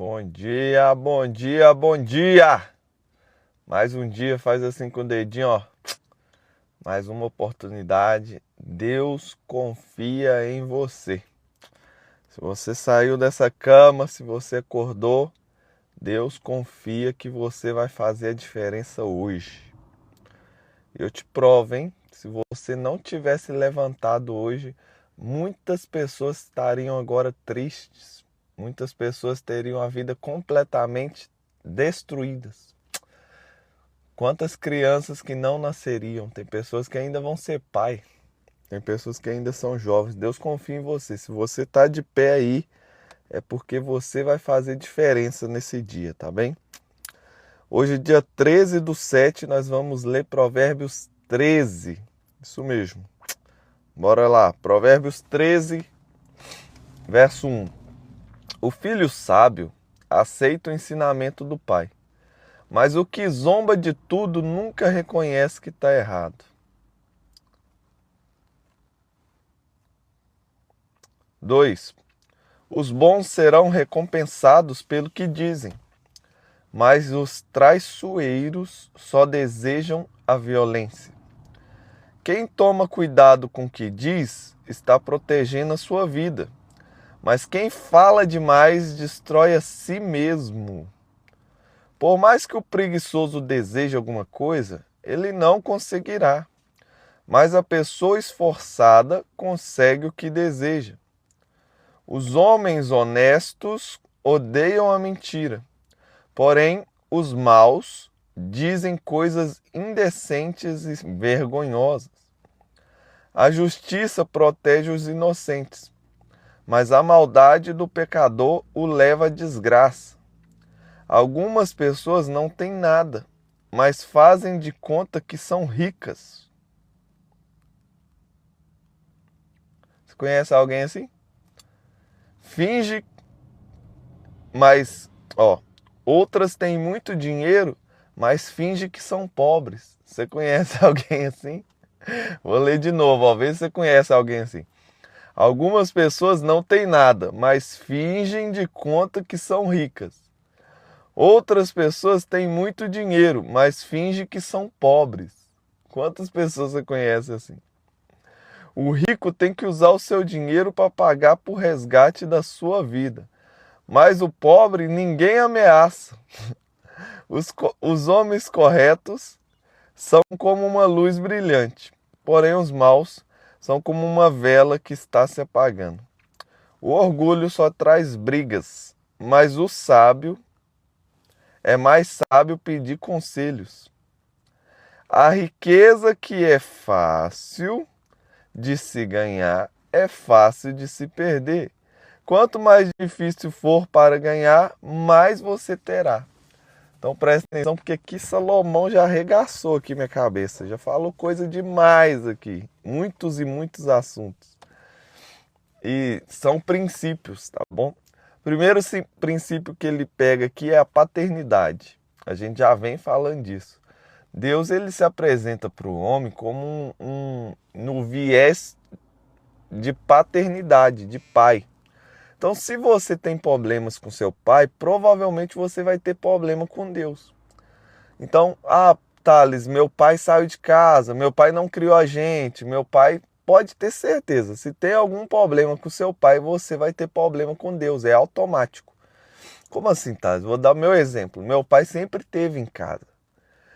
Bom dia, bom dia, bom dia! Mais um dia, faz assim com o dedinho, ó. Mais uma oportunidade. Deus confia em você. Se você saiu dessa cama, se você acordou, Deus confia que você vai fazer a diferença hoje. Eu te provo, hein? Se você não tivesse levantado hoje, muitas pessoas estariam agora tristes. Muitas pessoas teriam a vida completamente destruídas. Quantas crianças que não nasceriam? Tem pessoas que ainda vão ser pai. Tem pessoas que ainda são jovens. Deus confia em você. Se você está de pé aí, é porque você vai fazer diferença nesse dia, tá bem? Hoje, dia 13/7, nós vamos ler Provérbios 13. Isso mesmo. Bora lá. Provérbios 13, verso 1. O filho sábio aceita o ensinamento do pai, mas o que zomba de tudo nunca reconhece que está errado. 2. Os bons serão recompensados pelo que dizem, mas os traiçoeiros só desejam a violência. Quem toma cuidado com o que diz está protegendo a sua vida, mas quem fala demais destrói a si mesmo. Por mais que o preguiçoso deseje alguma coisa, ele não conseguirá, mas a pessoa esforçada consegue o que deseja. Os homens honestos odeiam a mentira, porém os maus dizem coisas indecentes e vergonhosas. A justiça protege os inocentes, mas a maldade do pecador o leva à desgraça. Algumas pessoas não têm nada, mas fazem de conta que são ricas. Você conhece alguém assim? Finge, mas, outras têm muito dinheiro, mas finge que são pobres. Você conhece alguém assim? Vou ler de novo, vê se você conhece alguém assim. Algumas pessoas não têm nada, mas fingem de conta que são ricas. Outras pessoas têm muito dinheiro, mas fingem que são pobres. Quantas pessoas você conhece assim? O rico tem que usar o seu dinheiro para pagar por resgate da sua vida. Mas o pobre ninguém ameaça. Os homens corretos são como uma luz brilhante, porém os maus são como uma vela que está se apagando. O orgulho só traz brigas, mas o sábio é mais sábio pedir conselhos. A riqueza que é fácil de se ganhar é fácil de se perder. Quanto mais difícil for para ganhar, mais você terá. Então presta atenção, porque aqui Salomão já arregaçou aqui minha cabeça. Já falou coisa demais aqui. Muitos e muitos assuntos. E são princípios, tá bom? Primeiro princípio que ele pega aqui é a paternidade. A gente já vem falando disso. Deus, ele se apresenta para o homem como no viés de paternidade, de pai. Então, se você tem problemas com seu pai, provavelmente você vai ter problema com Deus. Então, Thales, meu pai saiu de casa, meu pai não criou a gente, meu pai... Pode ter certeza, se tem algum problema com seu pai, você vai ter problema com Deus, é automático. Como assim, Thales? Vou dar o meu exemplo. Meu pai sempre teve em casa.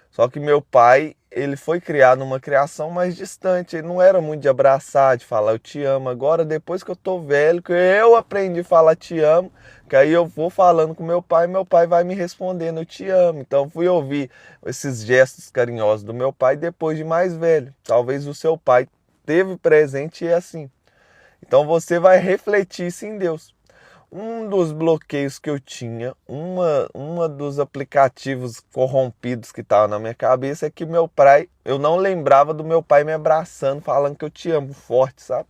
Só que meu pai, ele foi criado numa criação mais distante. Ele não era muito de abraçar, de falar eu te amo. Agora, depois que eu tô velho, que eu aprendi a falar te amo, que aí eu vou falando com meu pai vai me respondendo eu te amo. Então, fui ouvir esses gestos carinhosos do meu pai depois de mais velho. Talvez o seu pai teve presente e é assim. Então, você vai refletir isso em Deus. Um dos bloqueios que eu tinha, uma dos aplicativos corrompidos que estava na minha cabeça é que meu pai, eu não lembrava do meu pai me abraçando, falando que eu te amo forte, sabe?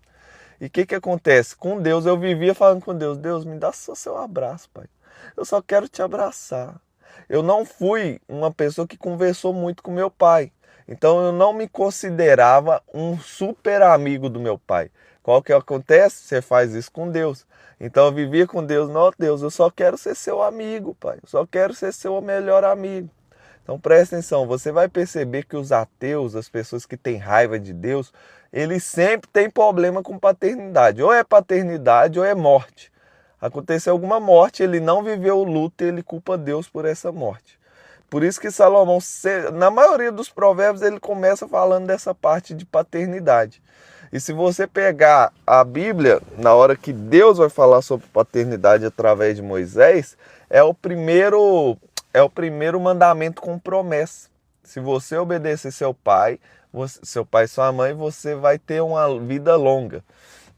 E o que acontece? Com Deus, eu vivia falando com Deus, Deus, me dá só seu abraço, pai. Eu só quero te abraçar. Eu não fui uma pessoa que conversou muito com meu pai. Então eu não me considerava um super amigo do meu pai. Qual que acontece? Você faz isso com Deus. Então eu vivia com Deus, não, Deus, eu só quero ser seu amigo, pai. Eu só quero ser seu melhor amigo. Então presta atenção, você vai perceber que os ateus, as pessoas que têm raiva de Deus, eles sempre têm problema com paternidade. Ou é paternidade ou é morte. Aconteceu alguma morte, ele não viveu o luto e ele culpa Deus por essa morte. Por isso que Salomão, na maioria dos provérbios, ele começa falando dessa parte de paternidade. E se você pegar a Bíblia, na hora que Deus vai falar sobre paternidade através de Moisés, é o primeiro mandamento com promessa. Se você obedecer seu pai e sua mãe, você vai ter uma vida longa.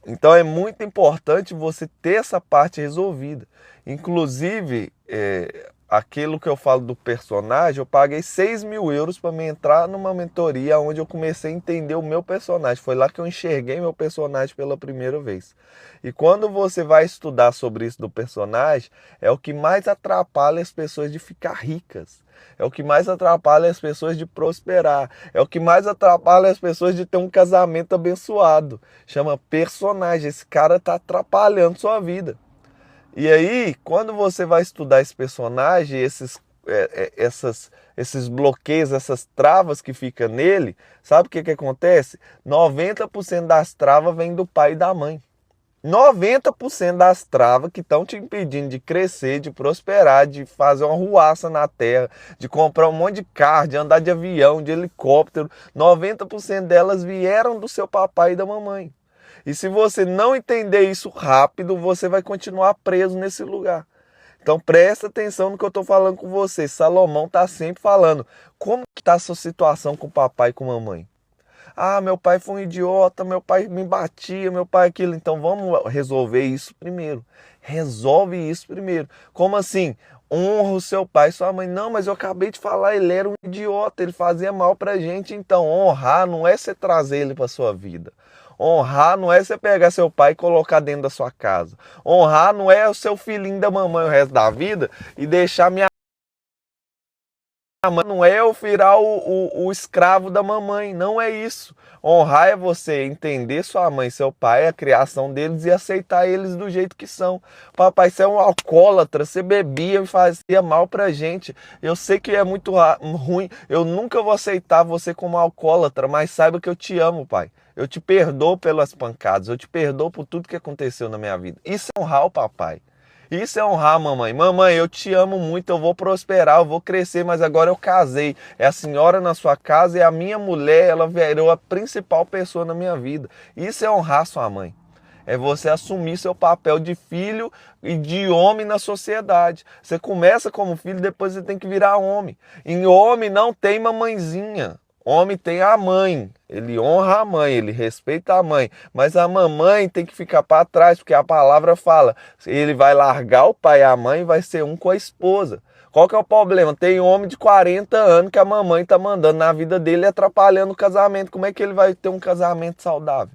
Então é muito importante você ter essa parte resolvida. Inclusive, aquilo que eu falo do personagem, eu paguei 6.000 € para me entrar numa mentoria onde eu comecei a entender o meu personagem. Foi lá que eu enxerguei meu personagem pela primeira vez. E quando você vai estudar sobre isso do personagem, é o que mais atrapalha as pessoas de ficar ricas. É o que mais atrapalha as pessoas de prosperar. É o que mais atrapalha as pessoas de ter um casamento abençoado. Chama personagem. Esse cara está atrapalhando sua vida. E aí, quando você vai estudar esse personagem, esses bloqueios, essas travas que fica nele, sabe o que acontece? 90% das travas vem do pai e da mãe. 90% das travas que estão te impedindo de crescer, de prosperar, de fazer uma ruaça na terra, de comprar um monte de carro, de andar de avião, de helicóptero, 90% delas vieram do seu papai e da mamãe. E se você não entender isso rápido, você vai continuar preso nesse lugar. Então presta atenção no que eu estou falando com você. Salomão está sempre falando, como está a sua situação com o papai e com a mamãe? Ah, meu pai foi um idiota, meu pai me batia, meu pai aquilo. Então vamos resolver isso primeiro. Resolve isso primeiro. Como assim? Honra o seu pai e sua mãe. Não, mas eu acabei de falar, ele era um idiota, ele fazia mal pra gente. Então honrar não é você trazer ele pra sua vida. Honrar não é você pegar seu pai e colocar dentro da sua casa. Honrar não é o seu filhinho da mamãe o resto da vida e deixar minha mãe. Não é eu virar o escravo da mamãe, não é isso. Honrar é você entender sua mãe e seu pai, a criação deles e aceitar eles do jeito que são. Papai, você é um alcoólatra, você bebia e fazia mal pra gente. Eu sei que é muito ruim, eu nunca vou aceitar você como alcoólatra, mas saiba que eu te amo, pai. Eu te perdoo pelas pancadas, eu te perdoo por tudo que aconteceu na minha vida. Isso é honrar o papai. Isso é honrar a mamãe. Mamãe, eu te amo muito, eu vou prosperar, eu vou crescer, mas agora eu casei. É a senhora na sua casa, é a minha mulher, ela virou a principal pessoa na minha vida. Isso é honrar sua mãe. É você assumir seu papel de filho e de homem na sociedade. Você começa como filho, depois você tem que virar homem. E homem não tem mamãezinha. Homem tem a mãe, ele honra a mãe, ele respeita a mãe, mas a mamãe tem que ficar para trás, porque a palavra fala, ele vai largar o pai e a mãe e vai ser um com a esposa. Qual que é o problema? Tem homem de 40 anos que a mamãe está mandando na vida dele e atrapalhando o casamento. Como é que ele vai ter um casamento saudável?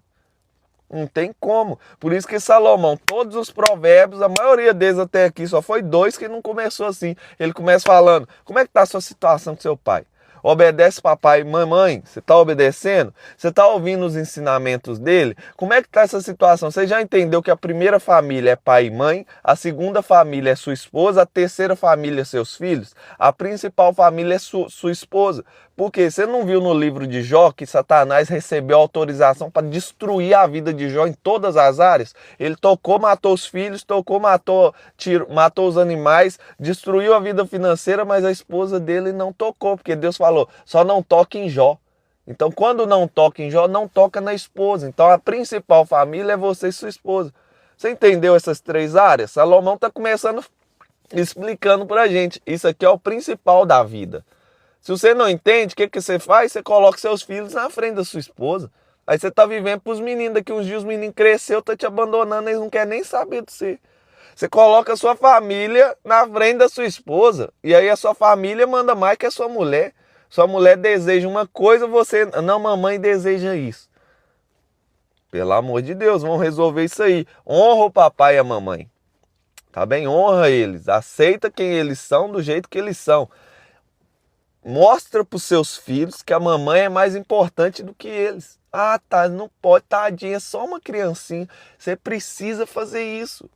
Não tem como. Por isso que Salomão, todos os provérbios, a maioria deles até aqui, só foi 2 que não começou assim. Ele começa falando, como é que está a sua situação com seu pai? Obedece papai e mamãe, você está obedecendo? Você está ouvindo os ensinamentos dele? Como é que está essa situação? Você já entendeu que a primeira família é pai e mãe, a segunda família é sua esposa, a terceira família é seus filhos, a principal família é sua esposa. Por quê? Você não viu no livro de Jó que Satanás recebeu autorização para destruir a vida de Jó em todas as áreas? Ele tocou, matou os filhos, matou os animais, destruiu a vida financeira, mas a esposa dele não tocou, porque Deus falou, só não toque em Jó. Então, quando não toca em Jó, não toca na esposa. Então, a principal família é você e sua esposa. Você entendeu essas 3 áreas? Salomão está começando explicando para a gente. Isso aqui é o principal da vida. Se você não entende, o que você faz? Você coloca seus filhos na frente da sua esposa. Aí você está vivendo para os meninos. Daqui uns dias os meninos cresceu, tá te abandonando, eles não querem nem saber de você. Você coloca a sua família na frente da sua esposa. E aí a sua família manda mais que a sua mulher. Sua mulher deseja uma coisa, você... Não, mamãe deseja isso. Pelo amor de Deus, vamos resolver isso aí. Honra o papai e a mamãe. Tá bem? Honra eles. Aceita quem eles são do jeito que eles são. Mostra para os seus filhos que a mamãe é mais importante do que eles. Ah, tá, não pode, tadinha, é só uma criancinha. Você precisa fazer isso.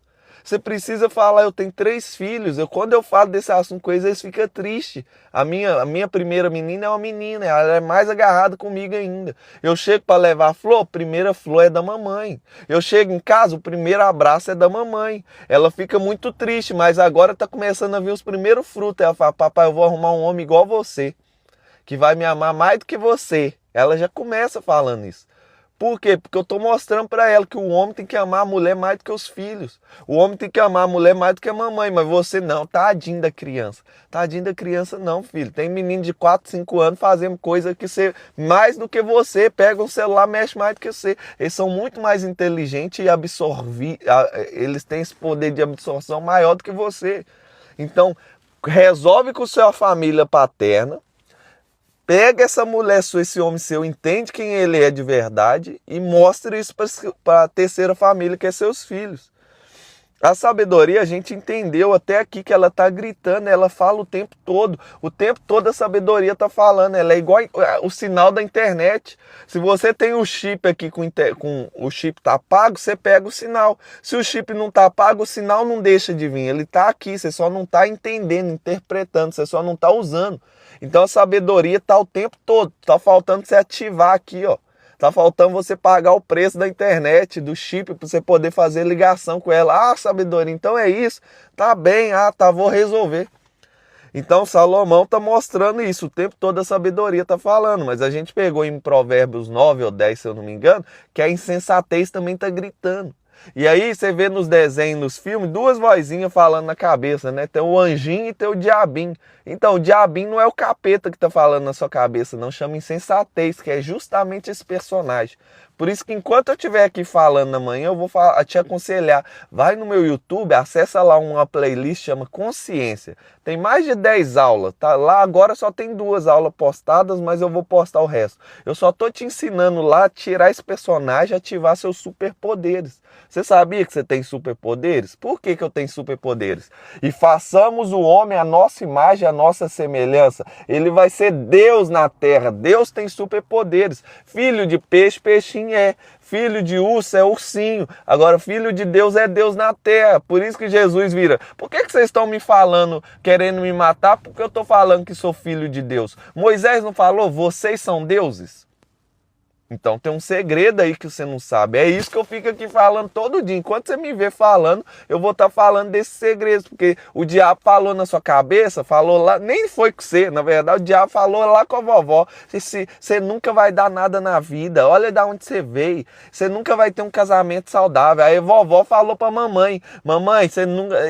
Você precisa falar, eu tenho 3 filhos. Quando eu falo desse assunto com eles ficam tristes. A minha primeira menina é uma menina, ela é mais agarrada comigo ainda. Eu chego para levar a flor, a primeira flor é da mamãe. Eu chego em casa, o primeiro abraço é da mamãe. Ela fica muito triste, mas agora está começando a vir os primeiros frutos. Ela fala, papai, eu vou arrumar um homem igual você, que vai me amar mais do que você. Ela já começa falando isso. Por quê? Porque eu estou mostrando para ela que o homem tem que amar a mulher mais do que os filhos. O homem tem que amar a mulher mais do que a mamãe. Mas você não, tadinho da criança. Tadinho da criança não, filho. Tem menino de 4, 5 anos fazendo coisa que você, mais do que você. Pega um celular, mexe mais do que você. Eles são muito mais inteligentes e eles têm esse poder de absorção maior do que você. Então, resolve com sua família paterna. Pega essa mulher sua, esse homem seu, entende quem ele é de verdade e mostra isso para a terceira família, que é seus filhos. A sabedoria, a gente entendeu até aqui que ela está gritando, ela fala o tempo todo a sabedoria está falando, ela é igual o sinal da internet. Se você tem o chip aqui com o chip tá pago, você pega o sinal. Se o chip não tá pago, o sinal não deixa de vir, ele está aqui, você só não está entendendo, interpretando, você só não está usando. Então a sabedoria está o tempo todo, está faltando você ativar aqui, ó. Tá faltando você pagar o preço da internet, do chip, para você poder fazer ligação com ela. Ah, sabedoria, então é isso. Tá bem, tá, vou resolver. Então Salomão tá mostrando isso, o tempo todo a sabedoria tá falando. Mas a gente pegou em Provérbios 9 ou 10, se eu não me engano, que a insensatez também tá gritando. E aí você vê nos desenhos, nos filmes, 2 vozinhas falando na cabeça, né? Tem o anjinho e tem o diabinho. Então o diabinho não é o capeta que tá falando na sua cabeça, não. Chama insensatez, que é justamente esse personagem. Por isso que enquanto eu estiver aqui falando amanhã, eu vou te aconselhar. Vai no meu YouTube, acessa lá uma playlist, chama Consciência. Tem mais de 10 aulas, tá? Lá agora só tem 2 aulas postadas, mas eu vou postar o resto. Eu só tô te ensinando lá a tirar esse personagem, ativar seus superpoderes. Você sabia que você tem superpoderes? Por que eu tenho superpoderes? E façamos o homem a nossa imagem, a nossa semelhança. Ele vai ser Deus na terra. Deus tem superpoderes. Filho de peixe, peixinho é. Filho de urso é ursinho. Agora, filho de Deus é Deus na terra. Por isso que Jesus vira. Por que vocês estão me falando, querendo me matar? Porque eu estou falando que sou filho de Deus. Moisés não falou, vocês são deuses? Então tem um segredo aí que você não sabe. É isso que eu fico aqui falando todo dia. Enquanto você me vê falando, eu vou estar falando desses segredos. Porque o diabo falou na sua cabeça, falou lá, nem foi com você. Na verdade, o diabo falou lá com a vovó. Você nunca vai dar nada na vida. Olha de onde você veio. Você nunca vai ter um casamento saudável. Aí a vovó falou pra mamãe. Mamãe,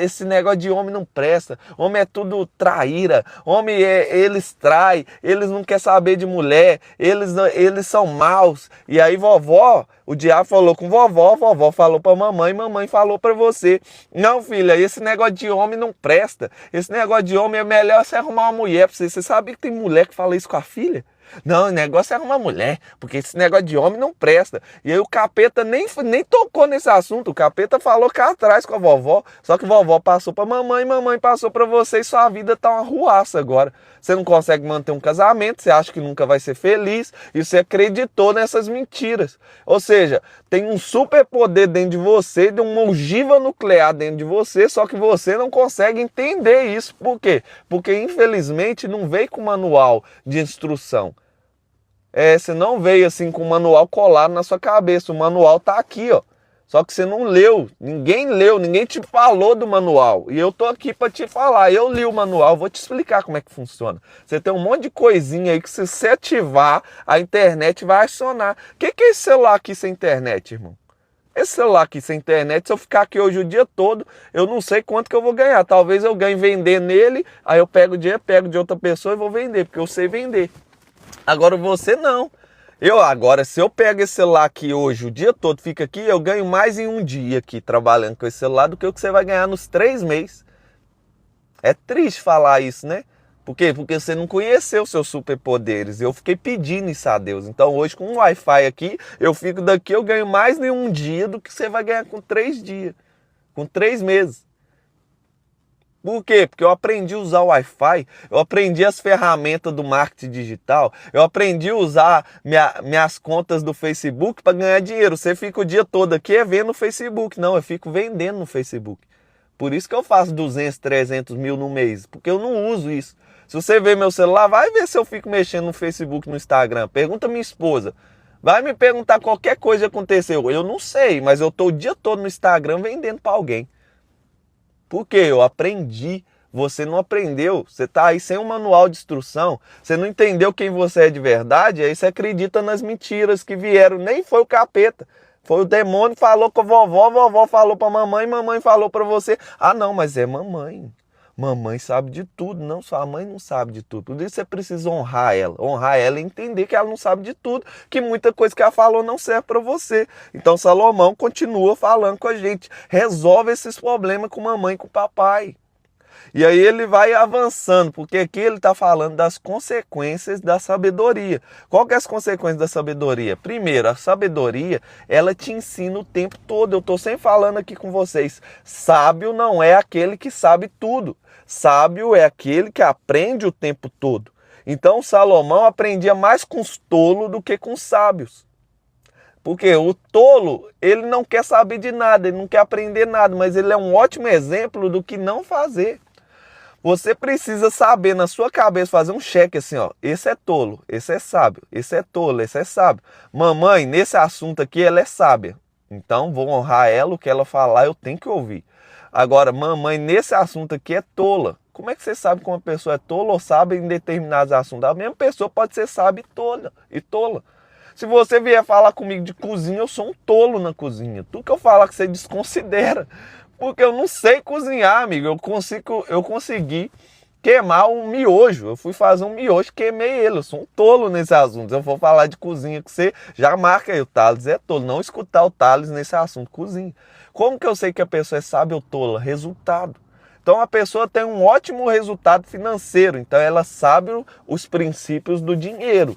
esse negócio de homem não presta. Homem é tudo traíra. Homem, eles traem. Eles não querem saber de mulher. Eles são maus. E aí vovó, o diabo falou com vovó falou pra mamãe falou pra você. Não, filha, esse negócio de homem não presta. Esse negócio de homem é melhor você arrumar uma mulher pra você. Você sabe que tem mulher que fala isso com a filha? Não, o negócio é arrumar mulher, porque esse negócio de homem não presta. E aí o capeta nem tocou nesse assunto. O capeta falou cá atrás com a vovó. Só que vovó passou pra mamãe passou pra você e sua vida tá uma ruaça agora. Você não consegue manter um casamento, você acha que nunca vai ser feliz e você acreditou nessas mentiras. Ou seja, tem um superpoder dentro de você, de uma ogiva nuclear dentro de você, só que você não consegue entender isso. Por quê? Porque infelizmente não veio com manual de instrução. Você não veio assim com o manual colado na sua cabeça. O manual tá aqui, ó. Só que você não leu, ninguém te falou do manual. E eu tô aqui para te falar, eu li o manual, vou te explicar como é que funciona. Você tem um monte de coisinha aí que se você ativar, a internet vai acionar. O que é esse celular aqui sem internet, irmão? Esse celular aqui sem internet, se eu ficar aqui hoje o dia todo, eu não sei quanto que eu vou ganhar. Talvez eu ganhe vender nele, aí eu pego o dinheiro, pego de outra pessoa e vou vender, porque eu sei vender. Agora você não. Agora, se eu pego esse celular aqui hoje, o dia todo fica aqui, eu ganho mais em um dia aqui trabalhando com esse celular do que o que você vai ganhar nos 3 meses. É triste falar isso, né? Por quê? Porque você não conheceu seus superpoderes. Eu fiquei pedindo isso a Deus. Então hoje com um Wi-Fi aqui, eu fico daqui, eu ganho mais em um dia do que você vai ganhar com 3 dias. Com 3 meses. Por quê? Porque eu aprendi a usar o Wi-Fi, eu aprendi as ferramentas do marketing digital, eu aprendi a usar minhas contas do Facebook para ganhar dinheiro. Você fica o dia todo aqui vendo no Facebook. Não, eu fico vendendo no Facebook. Por isso que eu faço 200, 300 mil no mês, porque eu não uso isso. Se você ver meu celular, vai ver se eu fico mexendo no Facebook, no Instagram. Pergunta minha esposa. Vai me perguntar qualquer coisa que aconteceu. Eu não sei, mas eu estou o dia todo no Instagram vendendo para alguém. Por quê? Eu aprendi. Você não aprendeu. Você está aí sem um manual de instrução. Você não entendeu quem você é de verdade. Aí você acredita nas mentiras que vieram. Nem foi o capeta. Foi o demônio que falou com a vovó falou para mamãe falou para você. Ah, não, mas é mamãe. Mamãe sabe de tudo. Não, sua mãe não sabe de tudo. Por isso você precisa honrar ela. Honrar ela e entender que ela não sabe de tudo. Que muita coisa que ela falou não serve para você. Então Salomão continua falando com a gente. Resolve esses problemas com mamãe e com papai. E aí ele vai avançando, porque aqui ele está falando das consequências da sabedoria. Qual que é as consequências da sabedoria? Primeiro, a sabedoria, ela te ensina o tempo todo. Eu estou sempre falando aqui com vocês. Sábio não é aquele que sabe tudo. Sábio é aquele que aprende o tempo todo. Então Salomão aprendia mais com os tolos do que com os sábios. Porque o tolo, ele não quer saber de nada, ele não quer aprender nada, mas ele é um ótimo exemplo do que não fazer. Você precisa saber na sua cabeça, fazer um cheque assim, ó. Esse é tolo, esse é sábio, esse é tolo, esse é sábio. Mamãe, nesse assunto aqui, ela é sábia. Então, vou honrar ela, o que ela falar, eu tenho que ouvir. Agora, mamãe, nesse assunto aqui é tola. Como é que você sabe que uma pessoa é tola ou sábia em determinados assuntos? A mesma pessoa pode ser sábia e tola. Se você vier falar comigo de cozinha, eu sou um tolo na cozinha. Tudo que eu falar que você desconsidera. Porque eu não sei cozinhar, amigo. Eu consegui queimar um miojo. Eu fui fazer um miojo, queimei ele. Eu sou um tolo nesse assunto. Se eu for falar de cozinha com você, já marca aí, o Thales é tolo. Não escutar o Thales nesse assunto, cozinha. Como que eu sei que a pessoa é sábia ou tola? Resultado. Então a pessoa tem um ótimo resultado financeiro. Então ela sabe os princípios do dinheiro.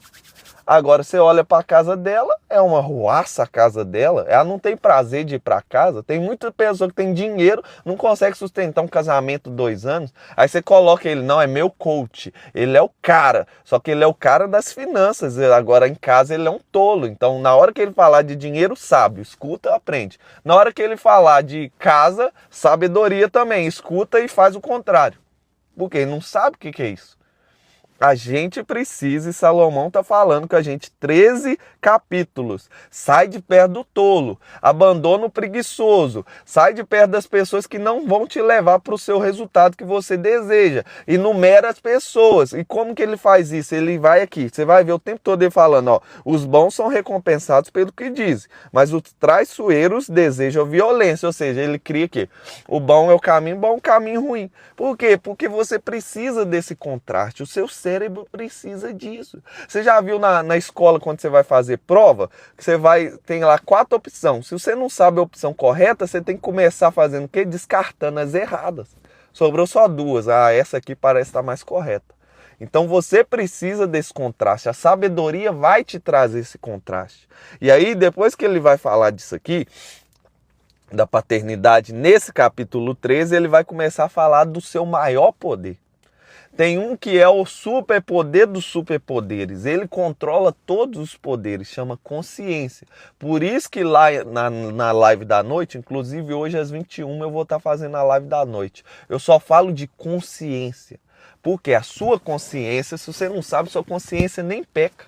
Agora você olha para a casa dela, é uma ruaça a casa dela, ela não tem prazer de ir para casa. Tem muita pessoa que tem dinheiro, não consegue sustentar um casamento 2 anos. Aí você coloca ele, não, é meu coach, ele é o cara, só que ele é o cara das finanças. Agora em casa ele é um tolo. Então na hora que ele falar de dinheiro, sábio, escuta, aprende. Na hora que ele falar de casa, sabedoria também, escuta e faz o contrário. Porque ele não sabe o que é isso. A gente precisa, e Salomão está falando com a gente, 13 capítulos. Sai de perto do tolo, abandona o preguiçoso, sai de perto das pessoas que não vão te levar para o seu resultado que você deseja. Enumera as pessoas. E como que ele faz isso? Ele vai aqui, você vai ver o tempo todo ele falando, ó, os bons são recompensados pelo que dizem, mas os traiçoeiros desejam violência. Ou seja, ele cria que o bom é o caminho bom, o caminho ruim. Por quê? Porque você precisa desse contraste. O seu cérebro precisa disso. Você já viu na escola, quando você vai fazer prova, que você tem lá 4 opções. Se você não sabe a opção correta, você tem que começar fazendo o quê? Descartando as erradas. Sobrou só 2. Ah, essa aqui parece estar mais correta. Então você precisa desse contraste. A sabedoria vai te trazer esse contraste. E aí, depois que ele vai falar disso aqui, da paternidade, nesse capítulo 13, ele vai começar a falar do seu maior poder. Tem um que é o superpoder dos superpoderes. Ele controla todos os poderes, chama consciência. Por isso que lá na live da noite, inclusive hoje às 21 eu vou estar fazendo a live da noite. Eu só falo de consciência. Porque a sua consciência, se você não sabe, sua consciência nem peca.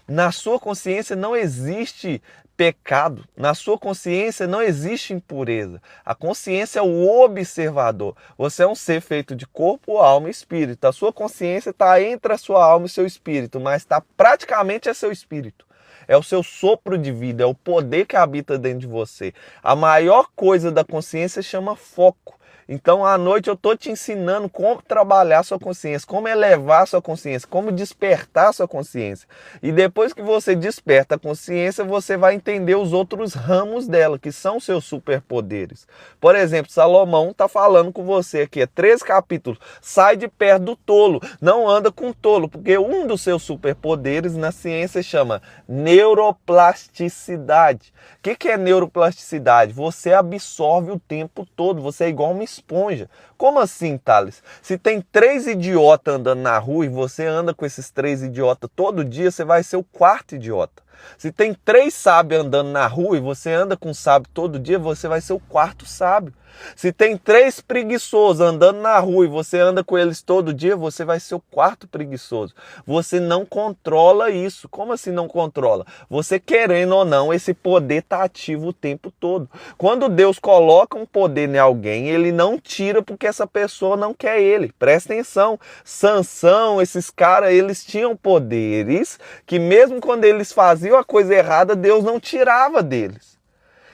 Na sua consciência não existe pecado. Na sua consciência não existe impureza. A consciência é o observador. Você é um ser feito de corpo, alma e espírito. A sua consciência está entre a sua alma e seu espírito, mas está praticamente a seu espírito. É o seu sopro de vida, é o poder que habita dentro de você. A maior coisa da consciência chama foco. Então, à noite eu estou te ensinando como trabalhar a sua consciência, como elevar a sua consciência, como despertar a sua consciência. E depois que você desperta a consciência, você vai entender os outros ramos dela, que são seus superpoderes. Por exemplo, Salomão está falando com você aqui, 13 capítulos. Sai de perto do tolo, não anda com tolo, porque um dos seus superpoderes na ciência chama neuroplasticidade. O que é neuroplasticidade? Você absorve o tempo todo, você é igual uma esponja. esponja. Como assim, Thales? Se tem 3 idiotas andando na rua e você anda com esses 3 idiotas todo dia, você vai ser o 4º idiota. Se tem 3 sábios andando na rua e você anda com um sábio todo dia, você vai ser o 4º sábio. Se tem 3 preguiçosos andando na rua e você anda com eles todo dia, você vai ser o 4º preguiçoso. Você não controla isso. Como assim não controla? Você querendo ou não, esse poder está ativo o tempo todo. Quando Deus coloca um poder em alguém, ele não tira porque essa pessoa não quer ele. Presta atenção. Sansão, esses caras, eles tinham poderes que mesmo quando eles faziam a coisa errada, Deus não tirava deles.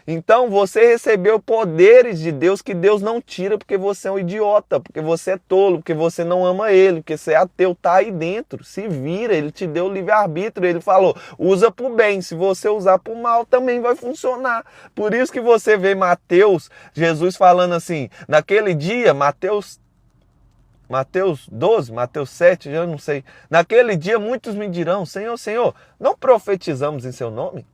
Então você recebeu poderes de Deus que Deus não tira porque você é um idiota, porque você é tolo, porque você não ama ele, porque você é ateu, tá aí dentro. Se vira, ele te deu livre-arbítrio, ele falou, usa pro bem, se você usar pro mal também vai funcionar. Por isso que você vê Mateus, Jesus falando assim, naquele dia, Mateus 12, Mateus 7, já não sei. Naquele dia muitos me dirão, Senhor, Senhor, não profetizamos em seu nome?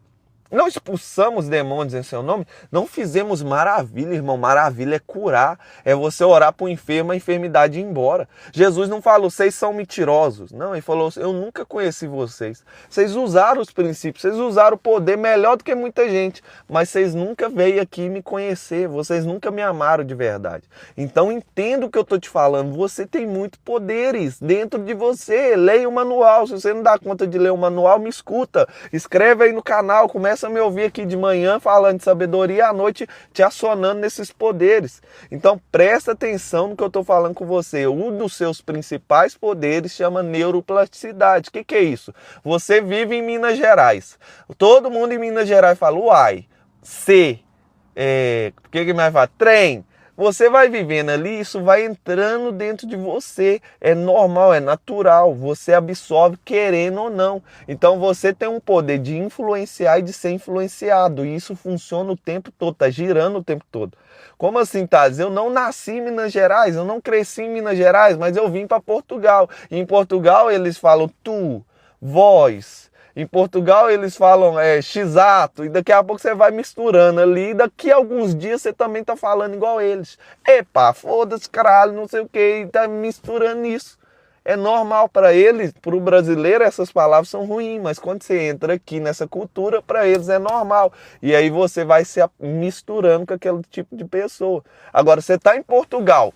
Não expulsamos demônios em seu nome? Não fizemos maravilha, irmão. Maravilha é curar. É você orar para o enfermo, a enfermidade ir embora. Jesus não falou, vocês são mentirosos. Não, ele falou, eu nunca conheci vocês. Vocês usaram os princípios, vocês usaram o poder melhor do que muita gente. Mas vocês nunca veio aqui me conhecer. Vocês nunca me amaram de verdade. Então entenda o que eu estou te falando. Você tem muitos poderes dentro de você. Leia o manual. Se você não dá conta de ler o manual, me escuta. Escreve aí no canal, começa a me ouvir aqui de manhã falando de sabedoria, à noite te acionando nesses poderes. Então presta atenção no que eu estou falando com você. Um dos seus principais poderes chama neuroplasticidade. O que é isso? Você vive em Minas Gerais. Todo mundo em Minas Gerais fala, uai, o que mais fala? Trem. Você vai vivendo ali, isso vai entrando dentro de você. É normal, é natural. Você absorve querendo ou não. Então você tem um poder de influenciar e de ser influenciado. E isso funciona o tempo todo, tá girando o tempo todo. Como assim, Thales? Eu não nasci em Minas Gerais, eu não cresci em Minas Gerais, mas eu vim para Portugal. E em Portugal eles falam tu, vós. Em Portugal eles falam x-ato, e daqui a pouco você vai misturando ali, e daqui a alguns dias você também tá falando igual eles. Epa, foda-se, caralho, não sei o que, tá misturando isso. É normal para eles, para o brasileiro essas palavras são ruins, mas quando você entra aqui nessa cultura, para eles é normal. E aí você vai se misturando com aquele tipo de pessoa. Agora, você tá em Portugal,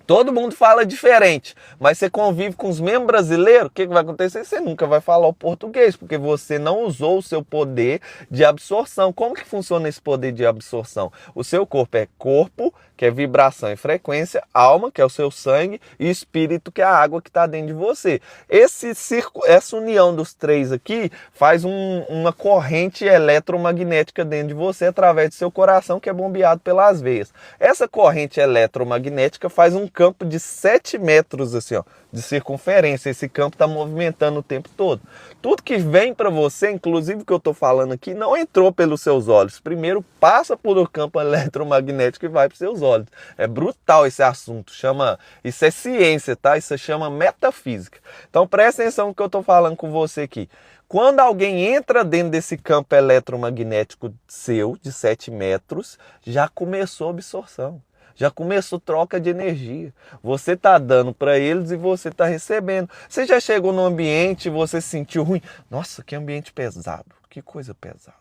todo mundo fala diferente, mas você convive com os mesmos brasileiros, o que vai acontecer? Você nunca vai falar o português, porque você não usou o seu poder de absorção. Como que funciona esse poder de absorção? O seu corpo é corpo, que é vibração e frequência, alma, que é o seu sangue, e espírito, que é a água que está dentro de você. Essa união dos três aqui faz uma corrente eletromagnética dentro de você através do seu coração, que é bombeado pelas veias. Essa corrente eletromagnética faz um campo de 7 metros assim, ó, de circunferência. Esse campo está movimentando o tempo todo. Tudo que vem para você, inclusive o que eu estou falando aqui, não entrou pelos seus olhos. Primeiro passa por um campo eletromagnético e vai para os seus olhos. É brutal esse assunto. Isso é ciência, tá? Isso chama metafísica. Então presta atenção no que eu estou falando com você aqui. Quando alguém entra dentro desse campo eletromagnético seu, de 7 metros, já começou a absorção. Já começou troca de energia. Você está dando para eles e você está recebendo. Você já chegou no ambiente e você se sentiu ruim? Nossa, que ambiente pesado. Que coisa pesada.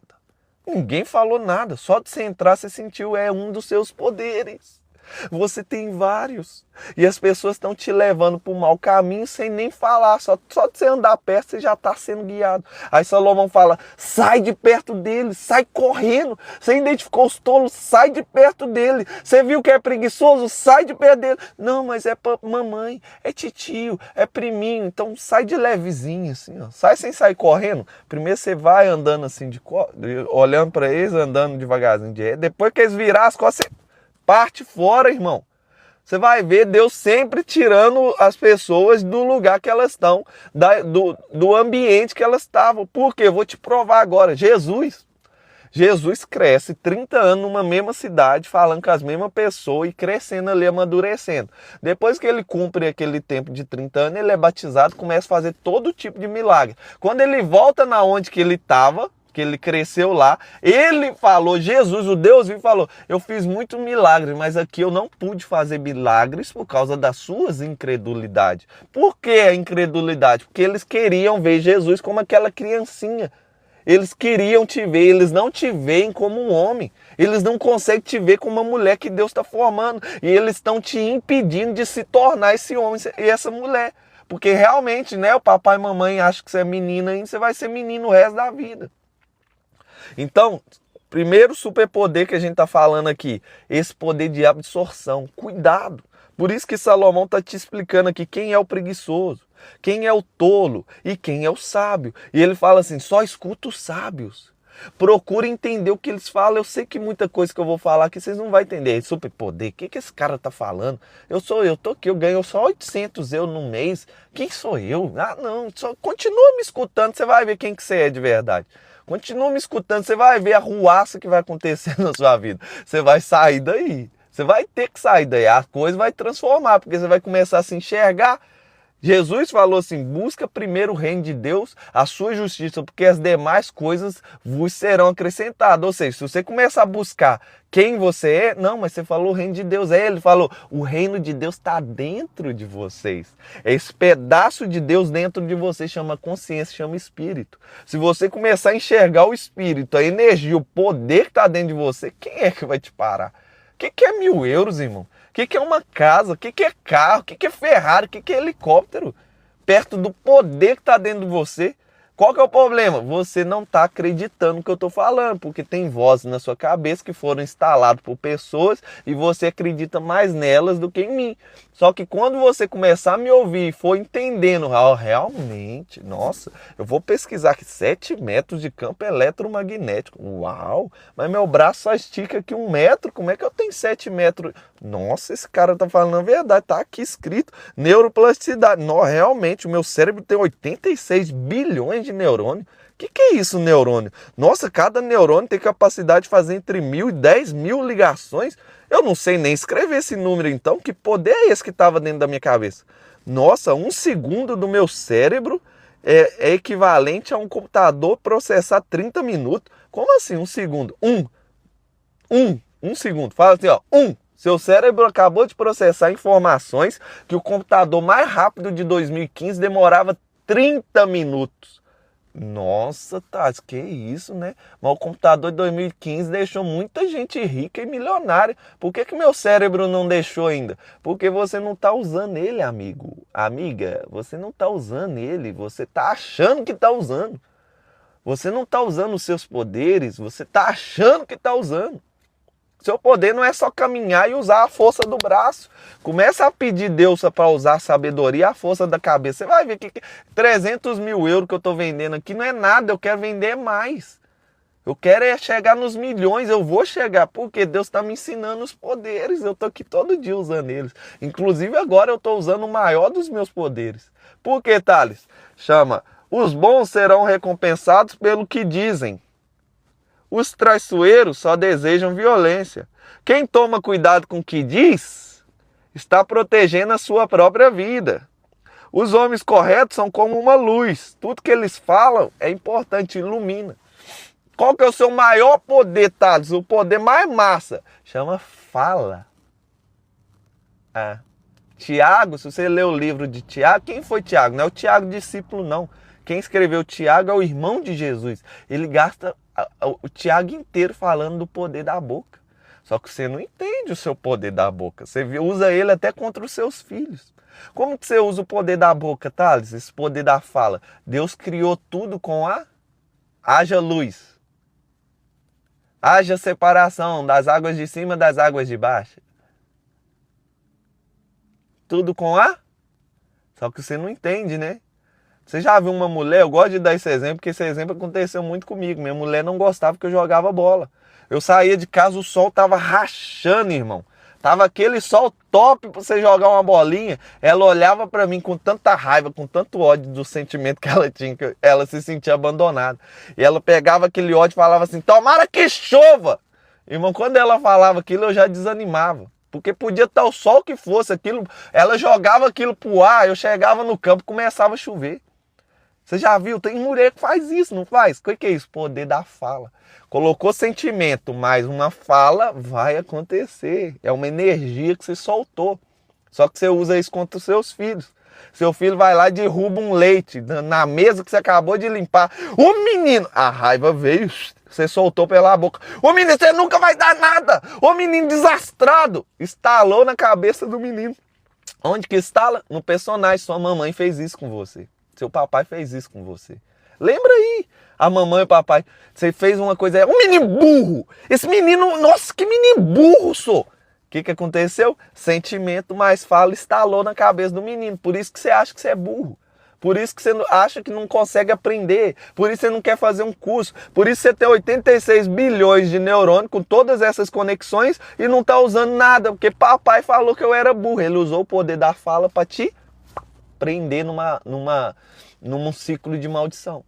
Ninguém falou nada. Só de você entrar, você sentiu. É um dos seus poderes. Você tem vários. E as pessoas estão te levando para o mau caminho sem nem falar. Só de você andar perto, você já está sendo guiado. Aí Salomão fala, sai de perto dele, sai correndo. Você identificou os tolos, sai de perto dele. Você viu que é preguiçoso, sai de perto dele. Não, mas é mamãe, é titio, é priminho. Então sai de levezinho, assim, ó. Sai sem sair correndo. Primeiro você vai andando assim, olhando para eles, andando devagarzinho. Depois que eles virar as costas, você parte fora, irmão. Você vai ver Deus sempre tirando as pessoas do lugar que elas estão, do ambiente que elas estavam. Por quê? Eu vou te provar agora. Jesus cresce 30 anos numa mesma cidade, falando com as mesmas pessoas e crescendo ali, amadurecendo. Depois que ele cumpre aquele tempo de 30 anos, ele é batizado, começa a fazer todo tipo de milagre. Quando ele volta na onde que ele estava, que ele cresceu lá. Ele falou, Jesus, o Deus vivo, falou, eu fiz muito milagre, mas aqui eu não pude fazer milagres por causa das suas incredulidades. Por que a incredulidade? Porque eles queriam ver Jesus como aquela criancinha. Eles queriam te ver, eles não te veem como um homem. Eles não conseguem te ver como uma mulher que Deus está formando. E eles estão te impedindo de se tornar esse homem e essa mulher. Porque realmente, né, o papai e mamãe acham que você é menina ainda, você vai ser menino o resto da vida. Então, primeiro superpoder que a gente está falando aqui, esse poder de absorção. Cuidado. Por isso que Salomão está te explicando aqui quem é o preguiçoso, quem é o tolo e quem é o sábio. E ele fala assim, só escuta os sábios. Procura entender o que eles falam. Eu sei que muita coisa que eu vou falar aqui vocês não vão entender. Superpoder, o que esse cara tá falando? Eu tô aqui, eu ganho só 800 euros no mês. Quem sou eu? Ah, não, só continua me escutando, você vai ver quem que você é de verdade. Continua me escutando, você vai ver a ruaça que vai acontecer na sua vida. Você vai sair daí. Você vai ter que sair daí. A coisa vai transformar, porque você vai começar a se enxergar. Jesus falou assim, busca primeiro o reino de Deus, a sua justiça, porque as demais coisas vos serão acrescentadas. Ou seja, se você começar a buscar quem você é, não, mas você falou o reino de Deus. Ele falou, o reino de Deus está dentro de vocês. Esse pedaço de Deus dentro de você chama consciência, chama espírito. Se você começar a enxergar o espírito, a energia, o poder que está dentro de você, quem é que vai te parar? O que é 1.000 euros, irmão? O que é uma casa? O que é carro? O que é Ferrari? O que é helicóptero? Perto do poder que está dentro de você. Qual que é o problema? Você não está acreditando no que eu estou falando, porque tem vozes na sua cabeça que foram instaladas por pessoas e você acredita mais nelas do que em mim. Só que quando você começar a me ouvir e for entendendo, realmente, nossa, eu vou pesquisar aqui 7 metros de campo eletromagnético. Uau! Mas meu braço só estica aqui 1 metro, como é que eu tenho 7 metros? Nossa, esse cara tá falando a verdade, tá aqui escrito neuroplasticidade. Não, realmente, o meu cérebro tem 86 bilhões de neurônios. O que é isso, neurônio? Nossa, cada neurônio tem capacidade de fazer entre 1.000 e 10.000 ligações. Eu não sei nem escrever esse número, então. Que poder é esse que estava dentro da minha cabeça? Nossa, 1 segundo do meu cérebro é equivalente a um computador processar 30 minutos. Como assim 1 segundo? 1 segundo. Fala assim, ó, 1. Seu cérebro acabou de processar informações que o computador mais rápido de 2015 demorava 30 minutos. Nossa, Tati, que isso, né? Mas o computador de 2015 deixou muita gente rica e milionária. Por que meu cérebro não deixou ainda? Porque você não está usando ele, amigo. Amiga, você não está usando ele. Você está achando que está usando. Você não está usando os seus poderes. Você está achando que está usando. Seu poder não é só caminhar e usar a força do braço. Começa a pedir Deus para usar a sabedoria e a força da cabeça. Você vai ver que 300.000 euros que eu estou vendendo aqui não é nada. Eu quero vender mais. Eu quero é chegar nos milhões. Eu vou chegar porque Deus está me ensinando os poderes. Eu estou aqui todo dia usando eles. Inclusive agora eu estou usando o maior dos meus poderes. Por que, Thales? Chama, os bons serão recompensados pelo que dizem. Os traiçoeiros só desejam violência. Quem toma cuidado com o que diz, está protegendo a sua própria vida. Os homens corretos são como uma luz. Tudo que eles falam é importante, ilumina. Qual que é o seu maior poder, Thales? O poder mais massa. Chama fala. Tiago, se você ler o livro de Tiago, quem foi Tiago? Não é o Tiago discípulo, não. Quem escreveu Tiago é o irmão de Jesus. Ele gasta o Tiago inteiro falando do poder da boca. Só que você não entende o seu poder da boca. Você usa ele até contra os seus filhos. Como que você usa o poder da boca, Thales? Esse poder da fala. Deus criou tudo com haja luz. Haja separação das águas de cima das águas de baixo. Tudo com Só que você não entende, né? Você já viu uma mulher, eu gosto de dar esse exemplo, porque esse exemplo aconteceu muito comigo. Minha mulher não gostava que eu jogava bola. Eu saía de casa, o sol tava rachando, irmão. Tava aquele sol top pra você jogar uma bolinha. Ela olhava pra mim com tanta raiva, com tanto ódio do sentimento que ela tinha, que ela se sentia abandonada. E ela pegava aquele ódio e falava assim, tomara que chova! Irmão, quando ela falava aquilo, eu já desanimava. Porque podia estar o sol que fosse, aquilo, ela jogava aquilo pro ar, eu chegava no campo e começava a chover. Você já viu? Tem mulher que faz isso, não faz? O que é isso? Poder da fala. Colocou sentimento mais uma fala, vai acontecer. É uma energia que você soltou. Só que você usa isso contra os seus filhos. Seu filho vai lá e derruba um leite na mesa que você acabou de limpar. O menino, a raiva veio, você soltou pela boca. O menino, você nunca vai dar nada. O menino desastrado. Estalou na cabeça do menino. Onde que estala? No personagem. Sua mamãe fez isso com você. Seu papai fez isso com você. Lembra aí? A mamãe e o papai. Você fez uma coisa. Um menino burro. Esse menino, nossa, que menino burro, sou. O que aconteceu? Sentimento mais fala estalou na cabeça do menino. Por isso que você acha que você é burro. Por isso que você acha que não consegue aprender. Por isso que você não quer fazer um curso. Por isso que você tem 86 bilhões de neurônios com todas essas conexões e não está usando nada. Porque papai falou que eu era burro. Ele usou o poder da fala para te prender num ciclo de maldição.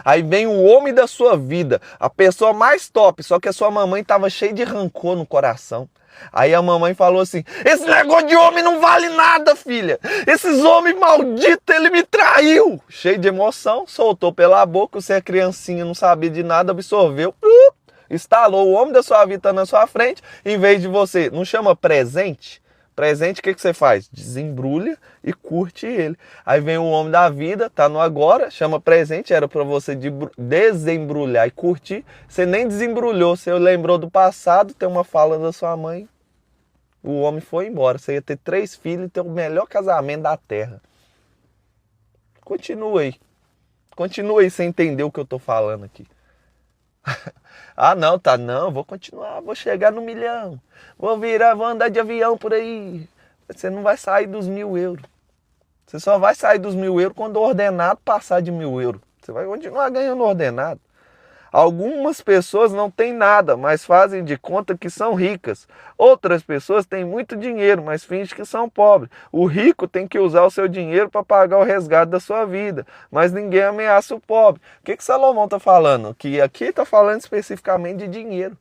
Aí vem o homem da sua vida, a pessoa mais top, só que a sua mamãe estava cheia de rancor no coração. Aí a mamãe falou assim, esse negócio de homem não vale nada, filha. Esses homens malditos, ele me traiu. Cheio de emoção, soltou pela boca, você é criancinha, não sabia de nada, absorveu, instalou o homem da sua vida tá na sua frente, em vez de você, não chama presente? Presente, o que você faz? Desembrulha e curte ele. Aí vem o homem da vida, tá no agora, chama presente, era para você desembrulhar e curtir. Você nem desembrulhou, você lembrou do passado, tem uma fala da sua mãe. O homem foi embora. Você ia ter 3 filhos e ter o melhor casamento da terra. Continua aí. Continua aí sem entender o que eu tô falando aqui. Ah, não, tá, não, vou continuar, vou chegar no 1 milhão, vou andar de avião por aí. Você não vai sair dos 1.000 euros. Você só vai sair dos 1.000 euros quando o ordenado passar de 1.000 euros. Você vai continuar ganhando ordenado. Algumas pessoas não têm nada, mas fazem de conta que são ricas. Outras pessoas têm muito dinheiro, mas fingem que são pobres. O rico tem que usar o seu dinheiro para pagar o resgate da sua vida, mas ninguém ameaça o pobre. O que Salomão está falando? Que aqui está falando especificamente de dinheiro.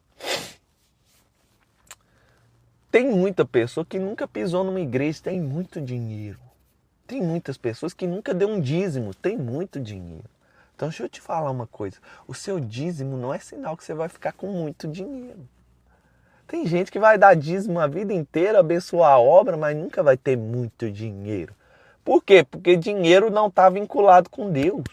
Tem muita pessoa que nunca pisou numa igreja, tem muito dinheiro. Tem muitas pessoas que nunca deu um dízimo, tem muito dinheiro. Então deixa eu te falar uma coisa, o seu dízimo não é sinal que você vai ficar com muito dinheiro. Tem gente que vai dar dízimo a vida inteira, abençoar a obra, mas nunca vai ter muito dinheiro. Por quê? Porque dinheiro não está vinculado com Deus.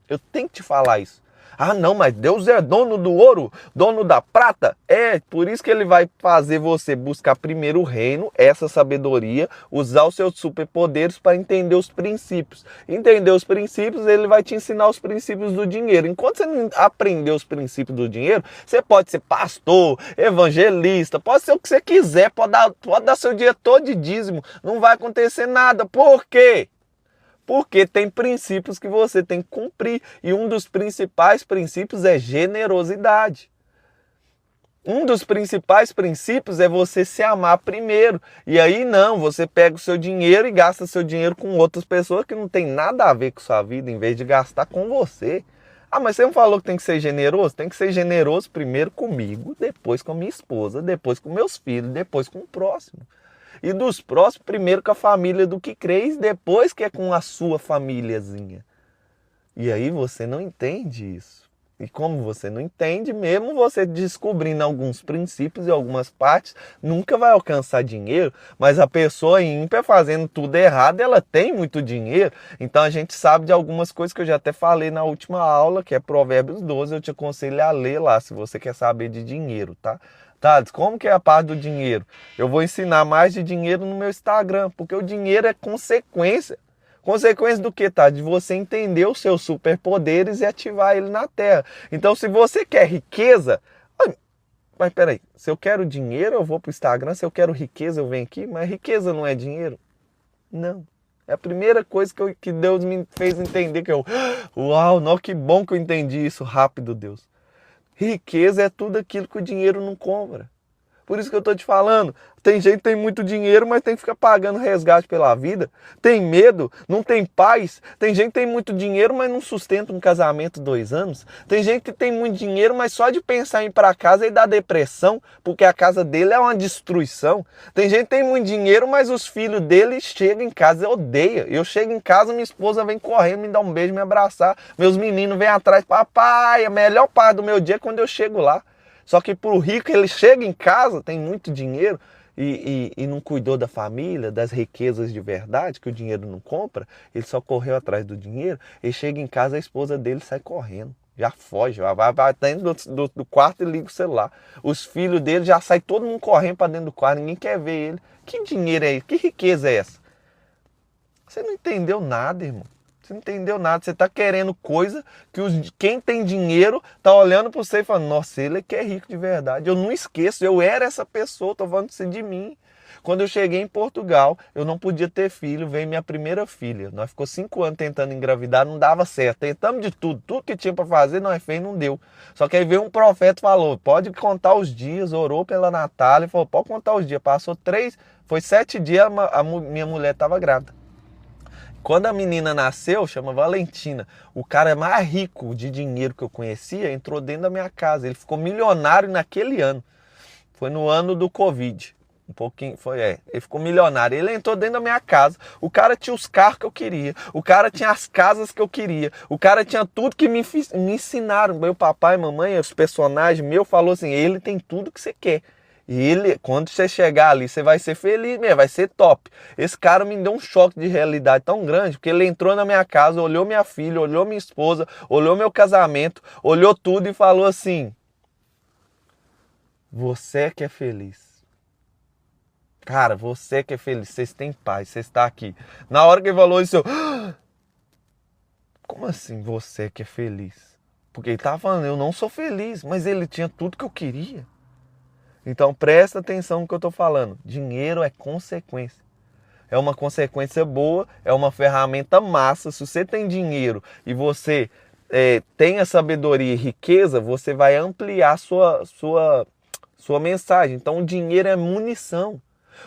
Eu tenho que te falar isso. Ah não, mas Deus é dono do ouro, dono da prata. É, por isso que ele vai fazer você buscar primeiro o reino, essa sabedoria, usar os seus superpoderes para entender os princípios. Entender os princípios, ele vai te ensinar os princípios do dinheiro. Enquanto você não aprender os princípios do dinheiro, você pode ser pastor, evangelista, pode ser o que você quiser, pode dar seu dia todo de dízimo, não vai acontecer nada. Por quê? Porque tem princípios que você tem que cumprir. E um dos principais princípios é generosidade. Um dos principais princípios é você se amar primeiro. E aí não, você pega o seu dinheiro e gasta seu dinheiro com outras pessoas que não tem nada a ver com sua vida, em vez de gastar com você. Ah, mas você não falou que tem que ser generoso? Tem que ser generoso primeiro comigo, depois com a minha esposa, depois com meus filhos, depois com o próximo. E dos próximos, primeiro com a família do que crês, depois que é com a sua famíliazinha. E aí você não entende isso. E como você não entende, mesmo você descobrindo alguns princípios e algumas partes, nunca vai alcançar dinheiro. Mas a pessoa ímpia fazendo tudo errado, ela tem muito dinheiro. Então a gente sabe de algumas coisas que eu já até falei na última aula, que é Provérbios 12, eu te aconselho a ler lá, se você quer saber de dinheiro, tá? Thales, como que é a parte do dinheiro? Eu vou ensinar mais de dinheiro no meu Instagram, porque o dinheiro é consequência. Consequência do que, tá? De você entender os seus superpoderes e ativar ele na Terra. Então, se você quer riqueza... Mas peraí, se eu quero dinheiro, eu vou pro Instagram. Se eu quero riqueza, eu venho aqui. Mas riqueza não é dinheiro? Não. É a primeira coisa que Deus me fez entender. Que eu... Uau, não, que bom que eu entendi isso rápido, Deus. Riqueza é tudo aquilo que o dinheiro não compra. Por isso que eu tô te falando. Tem gente que tem muito dinheiro, mas tem que ficar pagando resgate pela vida. Tem medo, não tem paz. Tem gente que tem muito dinheiro, mas não sustenta um casamento 2 anos. Tem gente que tem muito dinheiro, mas só de pensar em ir para casa ele dá depressão, porque a casa dele é uma destruição. Tem gente que tem muito dinheiro, mas os filhos dele chegam em casa e odeiam. Eu chego em casa, minha esposa vem correndo, me dá um beijo, me abraçar. Meus meninos vêm atrás, papai, a melhor parte do meu dia é quando eu chego lá. Só que pro rico, ele chega em casa, tem muito dinheiro, e não cuidou da família, das riquezas de verdade, que o dinheiro não compra, ele só correu atrás do dinheiro, ele chega em casa, a esposa dele sai correndo, já foge, vai dentro do quarto e liga o celular. Os filhos dele já saem todo mundo correndo para dentro do quarto, ninguém quer ver ele. Que dinheiro é esse? Que riqueza é essa? Você não entendeu nada, irmão. Você não entendeu nada. Você está querendo coisa que quem tem dinheiro está olhando para você e falando, nossa, ele é que é rico de verdade. Eu não esqueço, eu era essa pessoa, estou falando isso de mim. Quando eu cheguei em Portugal, eu não podia ter filho, veio minha primeira filha. Nós ficou 5 anos tentando engravidar, não dava certo. Tentamos de tudo que tinha para fazer, nós fez, não deu. Só que aí veio um profeta e falou, pode contar os dias, orou pela Natália, falou, pode contar os dias. Passou 7 dias, minha mulher estava grávida. Quando a menina nasceu, chama Valentina, o cara mais rico de dinheiro que eu conhecia entrou dentro da minha casa. Ele ficou milionário naquele ano. Foi no ano do Covid. Um pouquinho, ele ficou milionário. Ele entrou dentro da minha casa. O cara tinha os carros que eu queria. O cara tinha as casas que eu queria. O cara tinha tudo que me ensinaram. Meu papai, mamãe, os personagens meus, falou assim, ele tem tudo que você quer. E ele, quando você chegar ali, você vai ser feliz mesmo, vai ser top. Esse cara me deu um choque de realidade tão grande, porque ele entrou na minha casa, olhou minha filha, olhou minha esposa, olhou meu casamento, olhou tudo e falou assim, você que é feliz. Cara, você que é feliz, vocês têm paz, você está aqui. Na hora que ele falou isso, eu... Como assim você que é feliz? Porque ele estava falando, eu não sou feliz, mas ele tinha tudo que eu queria. Então presta atenção no que eu estou falando. Dinheiro é consequência. É uma consequência boa, é uma ferramenta massa. Se você tem dinheiro e você tem a sabedoria e riqueza, você vai ampliar sua mensagem. Então o dinheiro é munição.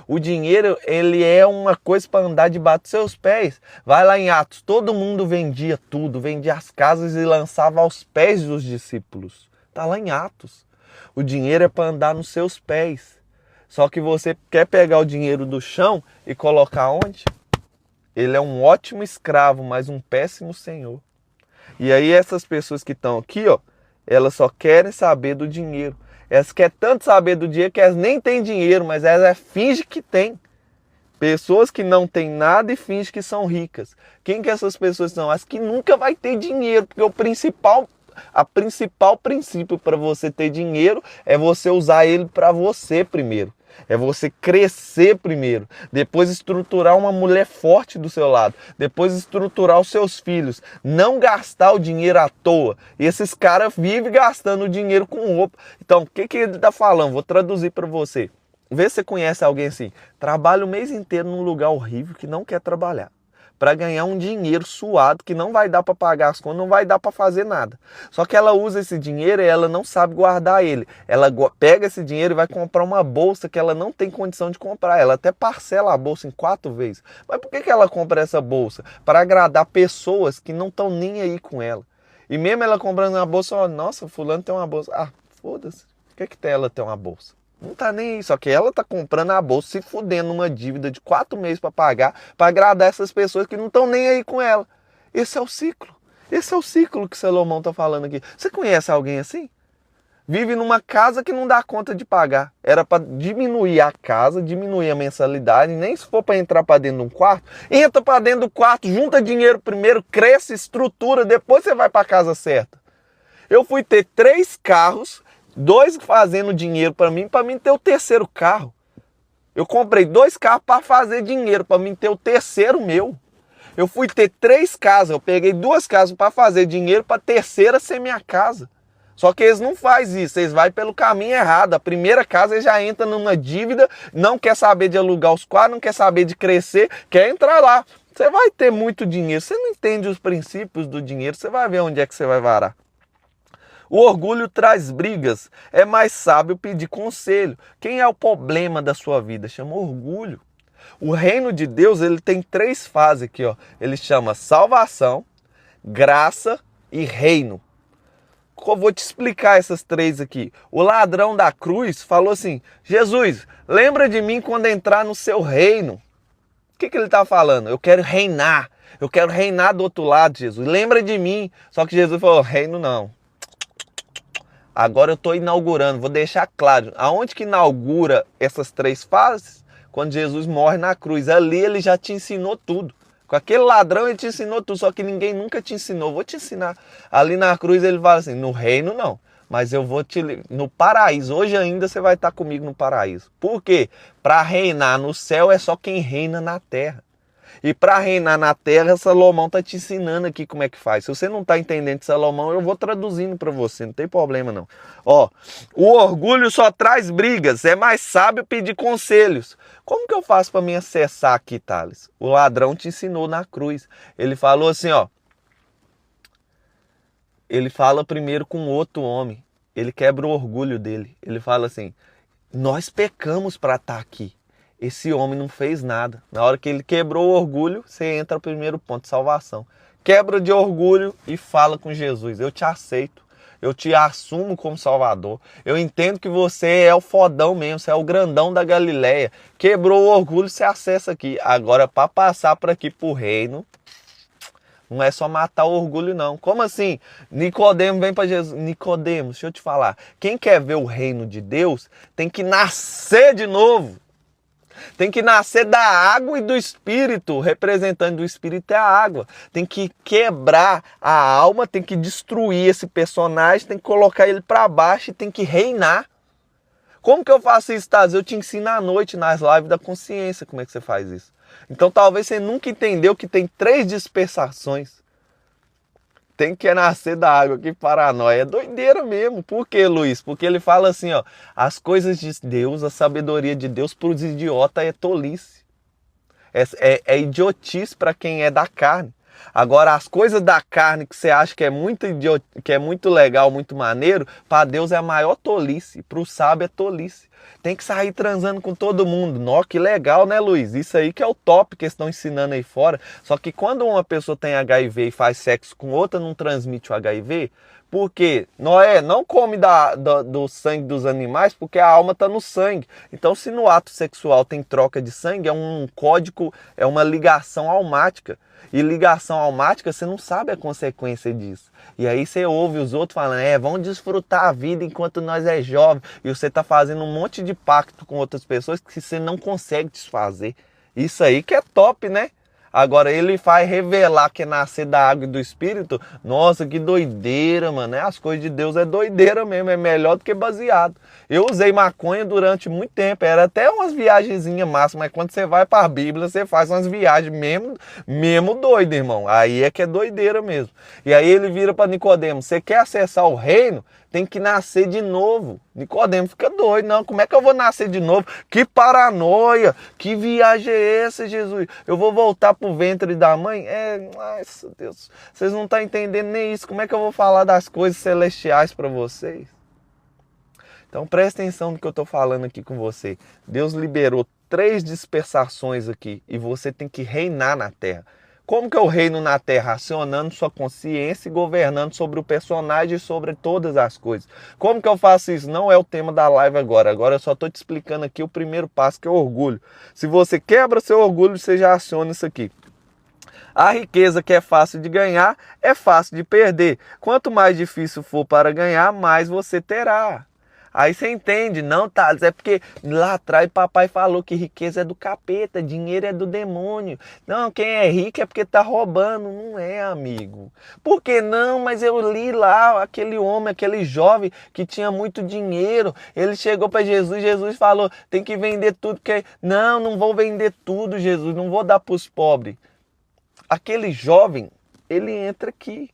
O dinheiro, ele é uma coisa para andar debaixo dos seus pés. Vai lá em Atos, todo mundo vendia tudo, vendia as casas e lançava aos pés dos discípulos. Está lá em Atos. O dinheiro é para andar nos seus pés. Só que você quer pegar o dinheiro do chão e colocar onde? Ele é um ótimo escravo, mas um péssimo senhor. E aí essas pessoas que estão aqui, ó, elas só querem saber do dinheiro. Elas querem tanto saber do dinheiro que elas nem têm dinheiro, mas elas fingem que têm. Pessoas que não têm nada e fingem que são ricas. Quem que essas pessoas são? As que nunca vai ter dinheiro, porque o principal princípio para você ter dinheiro é você usar ele para você primeiro. É você crescer primeiro, depois estruturar uma mulher forte do seu lado, depois estruturar os seus filhos, não gastar o dinheiro à toa. E esses caras vivem gastando dinheiro com roupa. Então, o que ele está falando? Vou traduzir para você. Vê se você conhece alguém assim. Trabalha o mês inteiro num lugar horrível que não quer trabalhar, para ganhar um dinheiro suado que não vai dar para pagar as contas, não vai dar para fazer nada. Só que ela usa esse dinheiro e ela não sabe guardar ele. Ela pega esse dinheiro e vai comprar uma bolsa que ela não tem condição de comprar. Ela até parcela a bolsa em 4 vezes. Mas por que ela compra essa bolsa? Para agradar pessoas que não estão nem aí com ela. E mesmo ela comprando uma bolsa, ela, nossa, fulano tem uma bolsa. Ah, foda-se. O que tem ela ter uma bolsa? Não tá nem aí, só que ela tá comprando a bolsa, se fudendo numa dívida de 4 meses para pagar, para agradar essas pessoas que não estão nem aí com ela. Esse é o ciclo. Esse é o ciclo que Salomão tá falando aqui. Você conhece alguém assim? Vive numa casa que não dá conta de pagar. Era para diminuir a casa, diminuir a mensalidade, nem se for para entrar para dentro de um quarto. Entra para dentro do quarto, junta dinheiro primeiro, cresce, estrutura, depois você vai para a casa certa. Eu fui ter 3 carros, 2 fazendo dinheiro para mim ter o 3º carro. Eu comprei 2 carros para fazer dinheiro, para mim ter o 3º meu. Eu fui ter 3 casas, eu peguei 2 casas para fazer dinheiro, para a 3ª ser minha casa. Só que eles não fazem isso, eles vão pelo caminho errado. A primeira casa eles já entra numa dívida, não quer saber de alugar os quartos, não quer saber de crescer, quer entrar lá. Você vai ter muito dinheiro, você não entende os princípios do dinheiro, você vai ver onde é que você vai varar. O orgulho traz brigas. É mais sábio pedir conselho. Quem é o problema da sua vida? Chama orgulho. O reino de Deus, ele tem 3 fases aqui, ó. Ele chama salvação, graça e reino. Eu vou te explicar essas 3 aqui. O ladrão da cruz falou assim: Jesus, lembra de mim quando entrar no seu reino. O que ele está falando? Eu quero reinar. Eu quero reinar do outro lado, Jesus. Lembra de mim. Só que Jesus falou: reino não. Agora eu estou inaugurando. Vou deixar claro. Aonde que inaugura essas 3 fases? Quando Jesus morre na cruz. Ali ele já te ensinou tudo. Com aquele ladrão ele te ensinou tudo, só que ninguém nunca te ensinou. Vou te ensinar. Ali na cruz ele fala assim: no reino não, mas eu vou te... no paraíso. Hoje ainda você vai estar comigo no paraíso. Por quê? Para reinar no céu é só quem reina na terra. E para reinar na terra, Salomão está te ensinando aqui como é que faz. Se você não está entendendo Salomão, eu vou traduzindo para você, não tem problema não. Ó, o orgulho só traz brigas, é mais sábio pedir conselhos. Como que eu faço para me acessar aqui, Thales? O ladrão te ensinou na cruz. Ele falou assim, ó. Ele fala primeiro com outro homem. Ele quebra o orgulho dele. Ele fala assim: nós pecamos para estar aqui. Esse homem não fez nada. Na hora que ele quebrou o orgulho, você entra no primeiro ponto de salvação. Quebra de orgulho e fala com Jesus: eu te aceito. Eu te assumo como Salvador. Eu entendo que você é o fodão mesmo. Você é o grandão da Galileia. Quebrou o orgulho, você acessa aqui. Agora, para passar por aqui pro reino, não é só matar o orgulho, não. Como assim? Nicodemo vem para Jesus. Nicodemo, deixa eu te falar. Quem quer ver o reino de Deus tem que nascer de novo. Tem que nascer da água e do Espírito. O representante do Espírito é a água. Tem que quebrar a alma, tem que destruir esse personagem, tem que colocar ele para baixo e tem que reinar. Como que eu faço isso, Taz? Eu te ensino à noite nas lives da consciência como é que você faz isso. Então talvez você nunca entendeu que tem 3 dispersações. Tem que nascer da água, que paranoia. É doideira mesmo. Por quê, Luiz? Porque ele fala assim, ó. As coisas de Deus, a sabedoria de Deus para os idiotas é tolice. É idiotice para quem é da carne. Agora, as coisas da carne que você acha que é muito legal, muito maneiro, para Deus é a maior tolice. Para o sábio é tolice. Tem que sair transando com todo mundo. Nó, que legal, né, Luiz? Isso aí que é o top que eles estão ensinando aí fora. Só que quando uma pessoa tem HIV e faz sexo com outra, não transmite o HIV. Por quê? Não come do sangue dos animais, porque a alma está no sangue. Então, se no ato sexual tem troca de sangue, é um código, é uma ligação almática. E ligação almática, você não sabe a consequência disso. E aí você ouve os outros falando: vamos desfrutar a vida enquanto nós é jovem. E você está fazendo um monte de pacto com outras pessoas que você não consegue desfazer. Isso aí que é top, né? Agora ele vai revelar que é nascer da água e do Espírito. Nossa, que doideira, mano. As coisas de Deus é doideira mesmo, é melhor do que baseado. Eu usei maconha durante muito tempo, era até umas viagenzinhas massas, mas quando você vai para a Bíblia, você faz umas viagens mesmo doido, irmão. Aí é que é doideira mesmo. E aí ele vira para Nicodemo: você quer acessar o reino? Tem que nascer de novo. Nicodemo fica doido. Não, como é que eu vou nascer de novo? Que paranoia! Que viagem é essa, Jesus? Eu vou voltar pro ventre da mãe? Nossa Deus. Vocês não estão entendendo nem isso. Como é que eu vou falar das coisas celestiais para vocês? Então presta atenção no que eu estou falando aqui com você. Deus liberou 3 dispersações aqui e você tem que reinar na terra. Como que eu reino na terra? Acionando sua consciência e governando sobre o personagem e sobre todas as coisas. Como que eu faço isso? Não é o tema da live agora. Agora eu só estou te explicando aqui o primeiro passo, que é o orgulho. Se você quebra seu orgulho, você já aciona isso aqui. A riqueza que é fácil de ganhar, é fácil de perder. Quanto mais difícil for para ganhar, mais você terá. Aí você entende, não, Thales, é porque lá atrás papai falou que riqueza é do capeta, dinheiro é do demônio. Não, quem é rico é porque tá roubando. Não é, amigo. Por que não? Mas eu li lá aquele homem, aquele jovem que tinha muito dinheiro. Ele chegou para Jesus, Jesus falou: tem que vender tudo. Não vou vender tudo, Jesus, não vou dar para os pobres. Aquele jovem, ele entra aqui.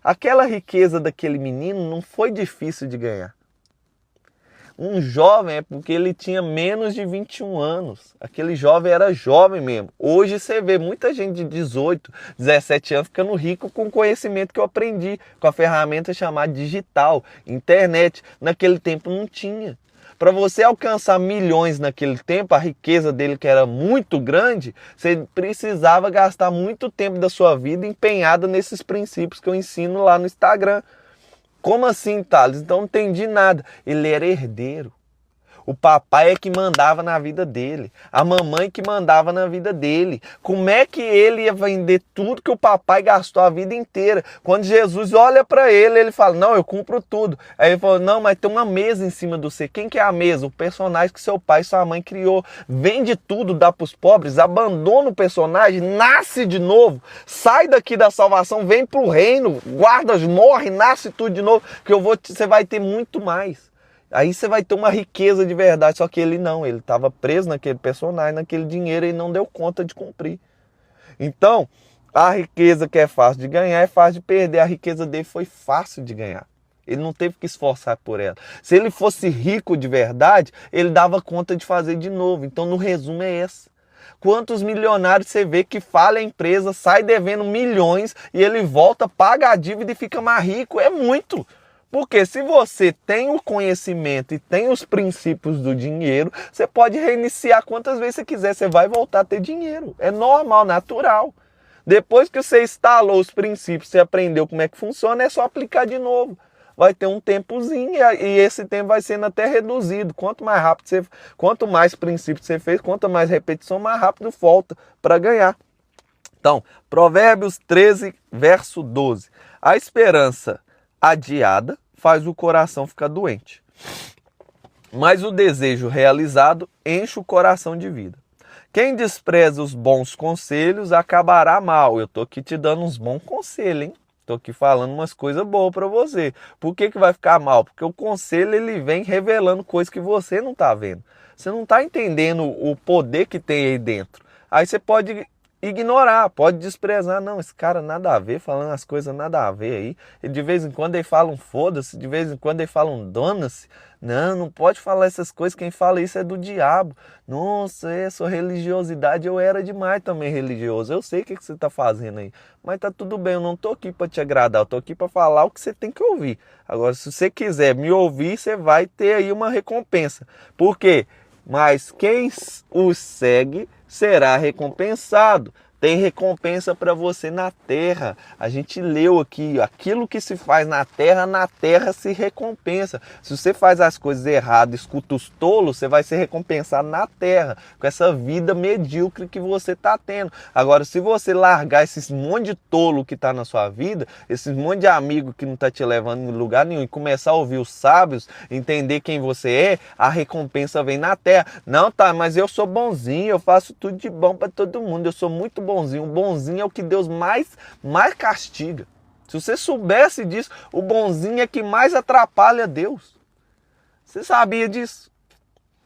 Aquela riqueza daquele menino não foi difícil de ganhar. Um jovem é porque ele tinha menos de 21 anos. Aquele jovem era jovem mesmo. Hoje você vê muita gente de 18, 17 anos ficando rico com o conhecimento que eu aprendi, com a ferramenta chamada digital, internet. Naquele tempo não tinha. Para você alcançar milhões naquele tempo, a riqueza dele que era muito grande, você precisava gastar muito tempo da sua vida empenhada nesses princípios que eu ensino lá no Instagram. Como assim, Thales? Então não entendi nada. Ele era herdeiro. O papai é que mandava na vida dele. A mamãe que mandava na vida dele. Como é que ele ia vender tudo que o papai gastou a vida inteira? Quando Jesus olha para ele, ele fala, não, eu cumpro tudo. Aí ele falou, não, mas tem uma mesa em cima do você. Quem que é a mesa? O personagem que seu pai e sua mãe criou. Vende tudo, dá para os pobres, abandona o personagem, nasce de novo. Sai daqui da salvação, vem para o reino, guardas, morre, nasce tudo de novo, que você vai ter muito mais. Aí você vai ter uma riqueza de verdade, só que ele não, ele estava preso naquele personagem, naquele dinheiro e não deu conta de cumprir. Então, a riqueza que é fácil de ganhar é fácil de perder, a riqueza dele foi fácil de ganhar. Ele não teve que esforçar por ela. Se ele fosse rico de verdade, ele dava conta de fazer de novo. Então, no resumo é esse. Quantos milionários você vê que falha a empresa, sai devendo milhões e ele volta, paga a dívida e fica mais rico? É muito. Porque se você tem o conhecimento e tem os princípios do dinheiro, você pode reiniciar quantas vezes você quiser, você vai voltar a ter dinheiro. É normal, natural. Depois que você instalou os princípios, você aprendeu como é que funciona, é só aplicar de novo. Vai ter um tempozinho e esse tempo vai sendo até reduzido. Quanto mais rápido quanto mais princípios você fez, quanto mais repetição, mais rápido volta para ganhar. Então, Provérbios 13, verso 12. A esperança adiada faz o coração ficar doente, mas o desejo realizado enche o coração de vida. Quem despreza os bons conselhos acabará mal. Eu estou aqui te dando uns bons conselhos, hein? Estou aqui falando umas coisas boas para você. Por que vai ficar mal? Porque o conselho ele vem revelando coisas que você não está vendo. Você não está entendendo o poder que tem aí dentro. Aí você pode ignorar, pode desprezar. Não, esse cara nada a ver, falando as coisas nada a ver aí. E de vez em quando ele fala um foda-se, de vez em quando ele fala um dona-se. Não pode falar essas coisas, quem fala isso é do diabo. Nossa, essa religiosidade, eu era demais também religioso. Eu sei o que você está fazendo aí. Mas tá tudo bem, eu não tô aqui para te agradar, eu tô aqui para falar o que você tem que ouvir. Agora, se você quiser me ouvir, você vai ter aí uma recompensa. Por quê? Mas quem os segue será recompensado. Tem recompensa para você na terra. A gente leu aqui, aquilo que se faz na terra se recompensa. Se você faz as coisas erradas, escuta os tolos, você vai ser recompensado na terra, com essa vida medíocre que você está tendo. Agora, se você largar esse monte de tolo que está na sua vida, esse monte de amigo que não está te levando em lugar nenhum, e começar a ouvir os sábios, entender quem você é, a recompensa vem na terra. Não, tá, mas eu sou bonzinho, eu faço tudo de bom para todo mundo, eu sou muito bonzinho. O bonzinho é o que Deus mais castiga. Se você soubesse disso, o bonzinho é que mais atrapalha Deus. Você sabia disso?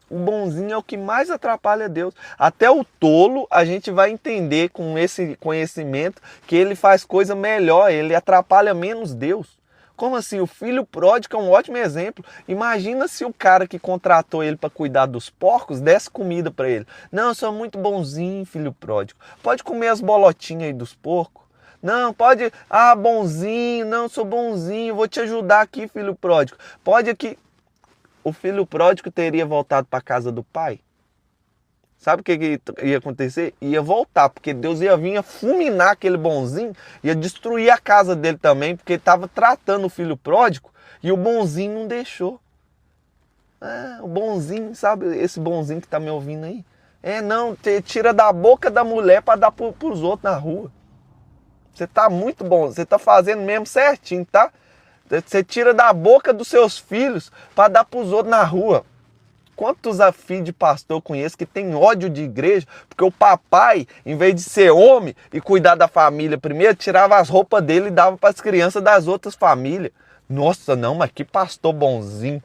O bonzinho é o que mais atrapalha Deus. Até o tolo a gente vai entender com esse conhecimento que ele faz coisa melhor, ele atrapalha menos Deus. Como assim? O filho pródigo é um ótimo exemplo. Imagina se o cara que contratou ele para cuidar dos porcos desse comida para ele. Não, eu sou muito bonzinho, filho pródigo. Pode comer as bolotinhas aí dos porcos. Não, pode... Ah, bonzinho. Não, sou bonzinho. Vou te ajudar aqui, filho pródigo. Pode aqui... O filho pródigo teria voltado para a casa do pai? Sabe o que ia acontecer? Ia voltar, porque Deus ia vir fulminar aquele bonzinho, ia destruir a casa dele também, porque ele estava tratando o filho pródigo e o bonzinho não deixou. O bonzinho, sabe? Esse bonzinho que está me ouvindo aí. Não, tira da boca da mulher para dar para os outros na rua. Você está muito bom, você está fazendo mesmo certinho, tá? Você tira da boca dos seus filhos para dar para os outros na rua. Quantos filhos de pastor eu conheço que tem ódio de igreja, porque o papai, em vez de ser homem e cuidar da família primeiro, tirava as roupas dele e dava para as crianças das outras famílias. Nossa, não, mas que pastor bonzinho.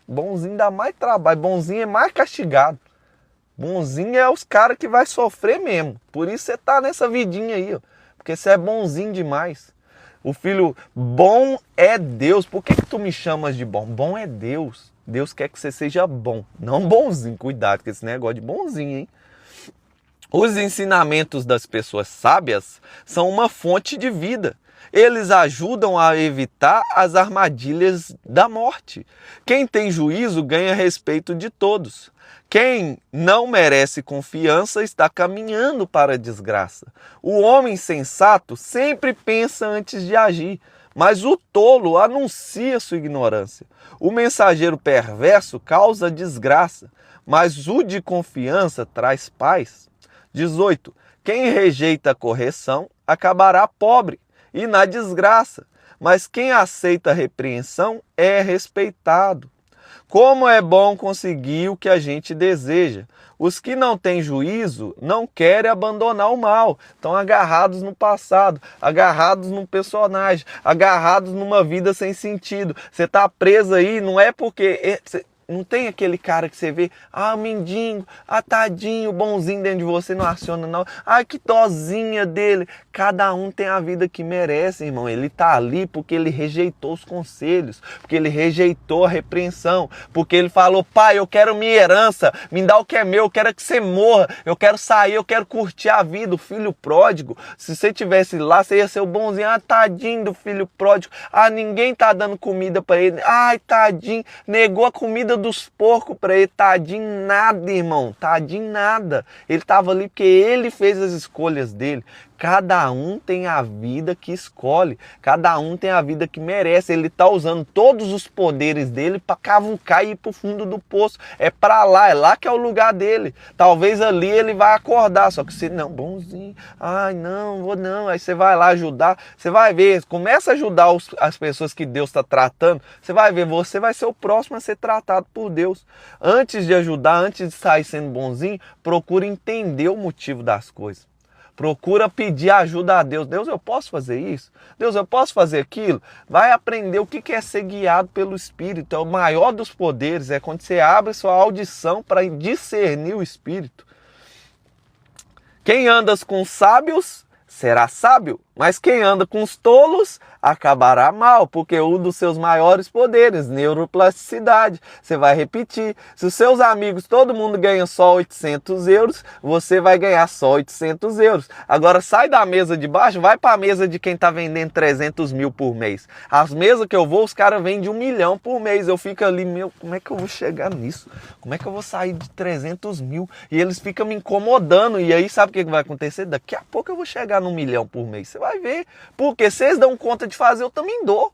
Bonzinho dá mais trabalho, bonzinho é mais castigado. Bonzinho é os caras que vai sofrer mesmo. Por isso você tá nessa vidinha aí, ó, porque você é bonzinho demais. O filho bom é Deus. Por que tu me chamas de bom? Bom é Deus. Deus quer que você seja bom, não bonzinho. Cuidado com esse negócio de bonzinho, hein? Os ensinamentos das pessoas sábias são uma fonte de vida. Eles ajudam a evitar as armadilhas da morte. Quem tem juízo ganha respeito de todos. Quem não merece confiança está caminhando para a desgraça. O homem sensato sempre pensa antes de agir, mas o tolo anuncia sua ignorância. O mensageiro perverso causa desgraça, mas o de confiança traz paz. 18. Quem rejeita a correção acabará pobre e na desgraça, mas quem aceita a repreensão é respeitado. Como é bom conseguir o que a gente deseja. Os que não têm juízo não querem abandonar o mal. Estão agarrados no passado, agarrados num personagem, agarrados numa vida sem sentido. Você está preso aí, não é porque... Não tem aquele cara que você vê, mendigo, tadinho, bonzinho dentro de você, não aciona não. Que dozinha dele. Cada um tem a vida que merece, irmão. Ele tá ali porque ele rejeitou os conselhos, porque ele rejeitou a repreensão, porque ele falou, pai, eu quero minha herança, me dá o que é meu, eu quero que você morra, eu quero sair, eu quero curtir a vida. O filho pródigo, se você tivesse lá, você ia ser o bonzinho. Tadinho do filho pródigo. Ninguém tá dando comida para ele. Tadinho, negou a comida dos porcos para ele, tadinho nada, irmão, tadinho nada. Ele estava ali porque ele fez as escolhas dele. Cada um tem a vida que escolhe, cada um tem a vida que merece. Ele está usando todos os poderes dele para cavucar e ir para o fundo do poço. É para lá, é lá que é o lugar dele. Talvez ali ele vai acordar, só que você, não, bonzinho, não, vou não. Aí você vai lá ajudar, você vai ver, começa a ajudar as pessoas que Deus está tratando, você vai ver, você vai ser o próximo a ser tratado por Deus. Antes de ajudar, antes de sair sendo bonzinho, procura entender o motivo das coisas. Procura pedir ajuda a Deus. Deus, eu posso fazer isso? Deus, eu posso fazer aquilo? Vai aprender o que é ser guiado pelo Espírito. É o maior dos poderes, é quando você abre sua audição para discernir o Espírito. Quem anda com os sábios será sábio, mas quem anda com os tolos acabará mal, porque um dos seus maiores poderes, neuroplasticidade. Você vai repetir. Se os seus amigos, todo mundo ganha só 800 euros, você vai ganhar só 800 euros. Agora sai da mesa de baixo, vai para a mesa de quem está vendendo 300 mil por mês. As mesas que eu vou, os caras vendem 1 milhão por mês. Eu fico ali, como é que eu vou chegar nisso? Como é que eu vou sair de 300 mil? E eles ficam me incomodando. E aí sabe o que vai acontecer? Daqui a pouco eu vou chegar no 1 milhão por mês. Você vai ver. Porque vocês dão conta de fazer, eu também dou.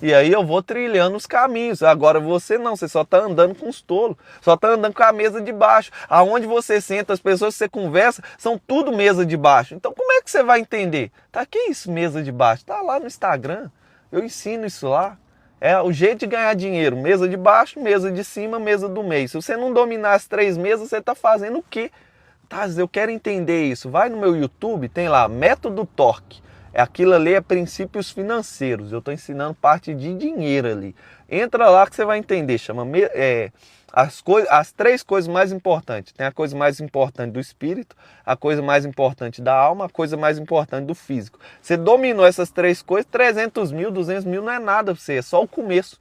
E aí eu vou trilhando os caminhos. Agora você não, você só está andando com os tolos. Só está andando com a mesa de baixo. Aonde você senta, as pessoas que você conversa, são tudo mesa de baixo. Então como é que você vai entender? Que isso, mesa de baixo? Tá lá no Instagram. Eu ensino isso lá. É o jeito de ganhar dinheiro. Mesa de baixo, mesa de cima, mesa do meio. Se você não dominar as 3 mesas, você está fazendo o quê? Eu quero entender isso. Vai no meu YouTube, tem lá, Método Torque. Aquilo ali é princípios financeiros. Eu estou ensinando parte de dinheiro ali. Entra lá que você vai entender. Chama as 3 coisas mais importantes. Tem a coisa mais importante do espírito, a coisa mais importante da alma, a coisa mais importante do físico. Você dominou essas 3 coisas, 300 mil, 200 mil não é nada para você. É só o começo.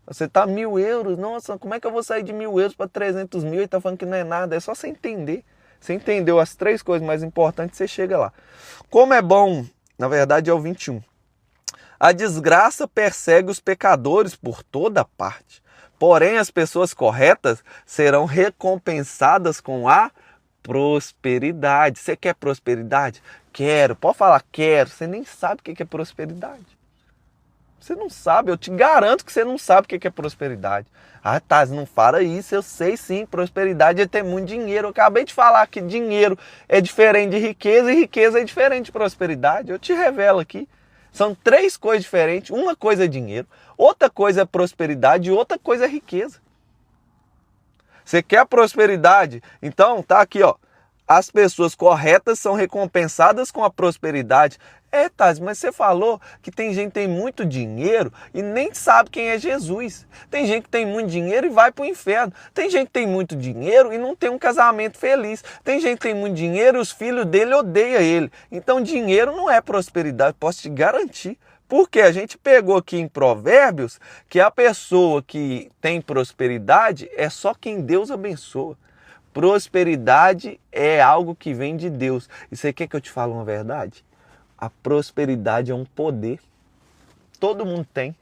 Você está 1.000 euros. Nossa, como é que eu vou sair de 1.000 euros para 300 mil e está falando que não é nada? É só você entender. Você entendeu as 3 coisas mais importantes, você chega lá. Como é bom... Na verdade é o 21. A desgraça persegue os pecadores por toda parte. Porém, as pessoas corretas serão recompensadas com a prosperidade. Você quer prosperidade? Quero. Pode falar, quero. Você nem sabe o que é prosperidade. Você não sabe. Eu te garanto que você não sabe o que é prosperidade. Não fala isso. Eu sei sim. Prosperidade é ter muito dinheiro. Eu acabei de falar que dinheiro é diferente de riqueza e riqueza é diferente de prosperidade. Eu te revelo aqui. São 3 coisas diferentes. Uma coisa é dinheiro, outra coisa é prosperidade e outra coisa é riqueza. Você quer prosperidade? Então tá aqui, ó. As pessoas corretas são recompensadas com a prosperidade. Taz, mas você falou que tem gente que tem muito dinheiro e nem sabe quem é Jesus. Tem gente que tem muito dinheiro e vai para o inferno. Tem gente que tem muito dinheiro e não tem um casamento feliz. Tem gente que tem muito dinheiro e os filhos dele odeiam ele. Então dinheiro não é prosperidade, posso te garantir. Porque a gente pegou aqui em Provérbios que a pessoa que tem prosperidade é só quem Deus abençoa. Prosperidade é algo que vem de Deus. E você quer que eu te fale uma verdade? A prosperidade é um poder. Todo mundo tem.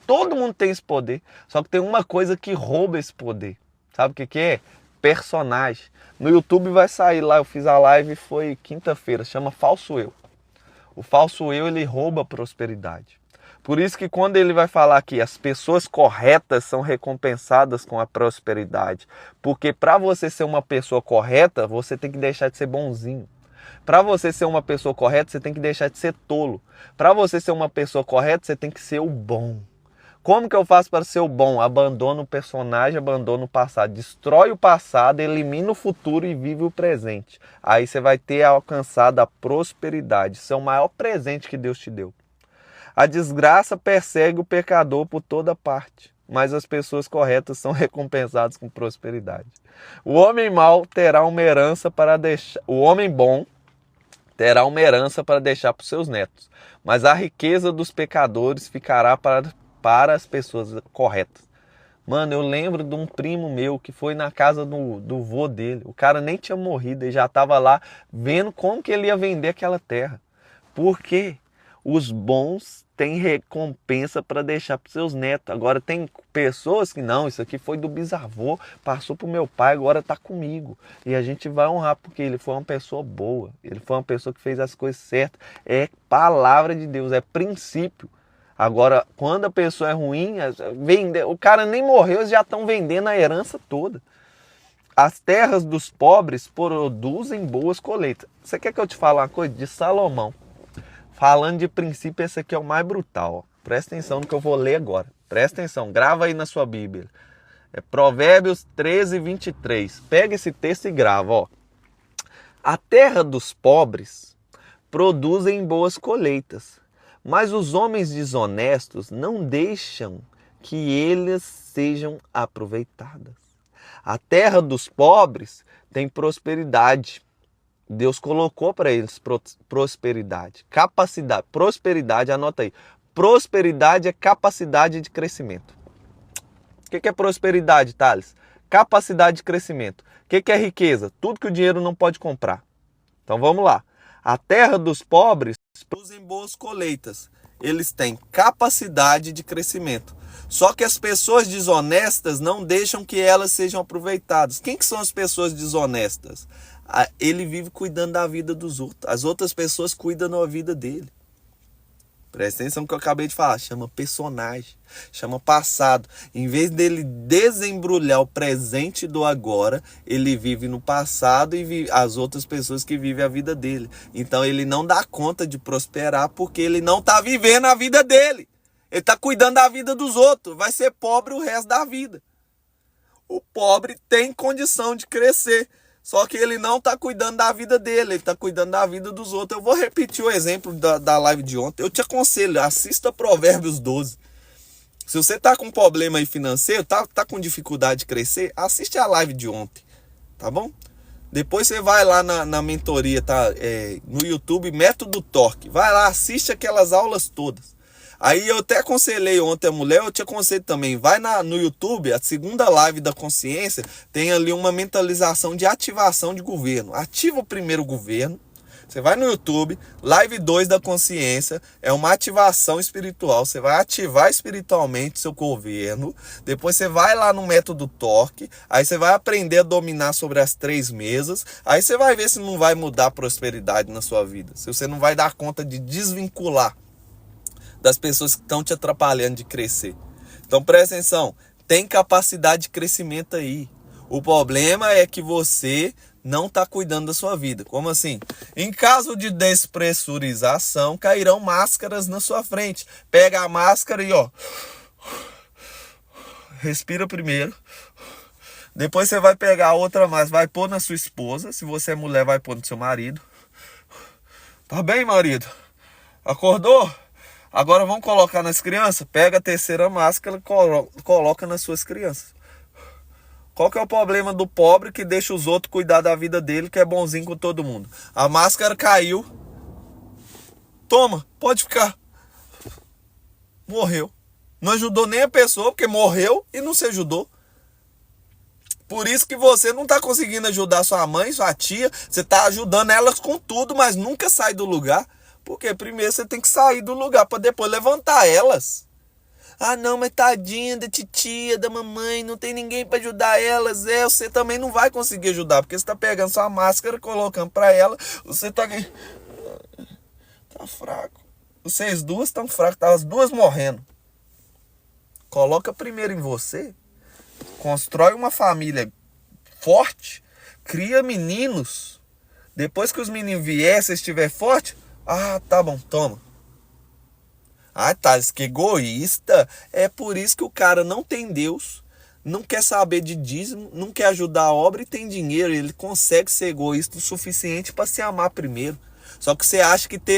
Todo mundo tem esse poder. Só que tem uma coisa que rouba esse poder. Sabe o que é? Personagem. No YouTube vai sair lá, eu fiz a live, foi quinta-feira, chama Falso Eu. O falso eu, ele rouba a prosperidade. Por isso que quando ele vai falar que as pessoas corretas são recompensadas com a prosperidade. Porque para você ser uma pessoa correta, você tem que deixar de ser bonzinho. Para você ser uma pessoa correta, você tem que deixar de ser tolo. Para você ser uma pessoa correta, você tem que ser o bom. Como que eu faço para ser o bom? Abandona o personagem, abandona o passado. Destrói o passado, elimina o futuro e vive o presente. Aí você vai ter alcançado a prosperidade. Isso é o maior presente que Deus te deu. A desgraça persegue o pecador por toda parte, mas as pessoas corretas são recompensadas com prosperidade. O homem mau terá uma herança para deixar. O homem bom terá uma herança para deixar para os seus netos, mas a riqueza dos pecadores ficará para as pessoas corretas. Mano, eu lembro de um primo meu que foi na casa do vô dele. O cara nem tinha morrido e já estava lá vendo como que ele ia vender aquela terra. Por quê? Os bons têm recompensa para deixar para seus netos. Agora tem pessoas que não, isso aqui foi do bisavô, passou para o meu pai, agora está comigo. E a gente vai honrar porque ele foi uma pessoa boa. Ele foi uma pessoa que fez as coisas certas. É palavra de Deus, é princípio. Agora, quando a pessoa é ruim, o cara nem morreu, eles já estão vendendo a herança toda. As terras dos pobres produzem boas colheitas. Você quer que eu te fale uma coisa? De Salomão. Falando de princípio, esse aqui é o mais brutal. Ó. Presta atenção no que eu vou ler agora. Presta atenção, grava aí na sua Bíblia. É Provérbios 13, 23. Pega esse texto e grava. Ó. A terra dos pobres produzem boas colheitas, mas os homens desonestos não deixam que eles sejam aproveitadas. A terra dos pobres tem prosperidade. Deus colocou para eles prosperidade, capacidade. Prosperidade, anota aí. Prosperidade é capacidade de crescimento. O que é prosperidade, Thales? Capacidade de crescimento. O que é riqueza? Tudo que o dinheiro não pode comprar. Então vamos lá. A terra dos pobres produzem boas colheitas. Eles têm capacidade de crescimento. Só que as pessoas desonestas não deixam que elas sejam aproveitadas. Quem que são as pessoas desonestas? Ele vive cuidando da vida dos outros. As outras pessoas cuidam da vida dele. Presta atenção no que eu acabei de falar. Chama personagem. Chama passado. Em vez dele desembrulhar o presente do agora, ele vive no passado e as outras pessoas que vivem a vida dele. Então ele não dá conta de prosperar porque ele não está vivendo a vida dele. Ele está cuidando da vida dos outros. Vai ser pobre o resto da vida. O pobre tem condição de crescer. Só que ele não está cuidando da vida dele, ele está cuidando da vida dos outros. Eu vou repetir o exemplo da live de ontem. Eu te aconselho, assista Provérbios 12. Se você está com problema aí financeiro, tá com dificuldade de crescer, assiste a live de ontem, tá bom? Depois você vai lá na mentoria, tá? No YouTube, Método Torque. Vai lá, assiste aquelas aulas todas. Aí eu até aconselhei ontem a mulher, eu te aconselho também, vai no YouTube, a segunda live da consciência, tem ali uma mentalização de ativação de governo. Ativa o primeiro governo, você vai no YouTube, live 2 da consciência, é uma ativação espiritual, você vai ativar espiritualmente seu governo, depois você vai lá no método Torque, aí você vai aprender a dominar sobre as 3 mesas, aí você vai ver se não vai mudar a prosperidade na sua vida, se você não vai dar conta de desvincular das pessoas que estão te atrapalhando de crescer. Então presta atenção, tem capacidade de crescimento aí. O problema é que você não está cuidando da sua vida. Como assim? Em caso de despressurização, cairão máscaras na sua frente. Pega a máscara e ó, respira primeiro. Depois você vai pegar outra máscara, vai pôr na sua esposa. Se você é mulher, vai pôr no seu marido. Tá bem, marido? Acordou? Agora vamos colocar nas crianças? Pega a terceira máscara e coloca nas suas crianças. Qual que é o problema do pobre que deixa os outros cuidar da vida dele, que é bonzinho com todo mundo? A máscara caiu. Toma, pode ficar. Morreu. Não ajudou nem a pessoa, porque morreu e não se ajudou. Por isso que você não está conseguindo ajudar sua mãe, sua tia. Você está ajudando elas com tudo, mas nunca sai do lugar. Porque primeiro você tem que sair do lugar para depois levantar elas. Ah, não, mas tadinha da titia, da mamãe, não tem ninguém para ajudar elas. Você também não vai conseguir ajudar, porque você está pegando sua máscara, colocando para ela. Você tá fraco. Vocês duas estão fracas, tá as duas morrendo. Coloca primeiro em você. Constrói uma família forte, cria meninos. Depois que os meninos vierem, se estiver forte, tá bom, toma. Thales, que egoísta. É por isso que o cara não tem Deus, não quer saber de dízimo, não quer ajudar a obra e tem dinheiro. Ele consegue ser egoísta o suficiente para se amar primeiro. Só que você acha que ter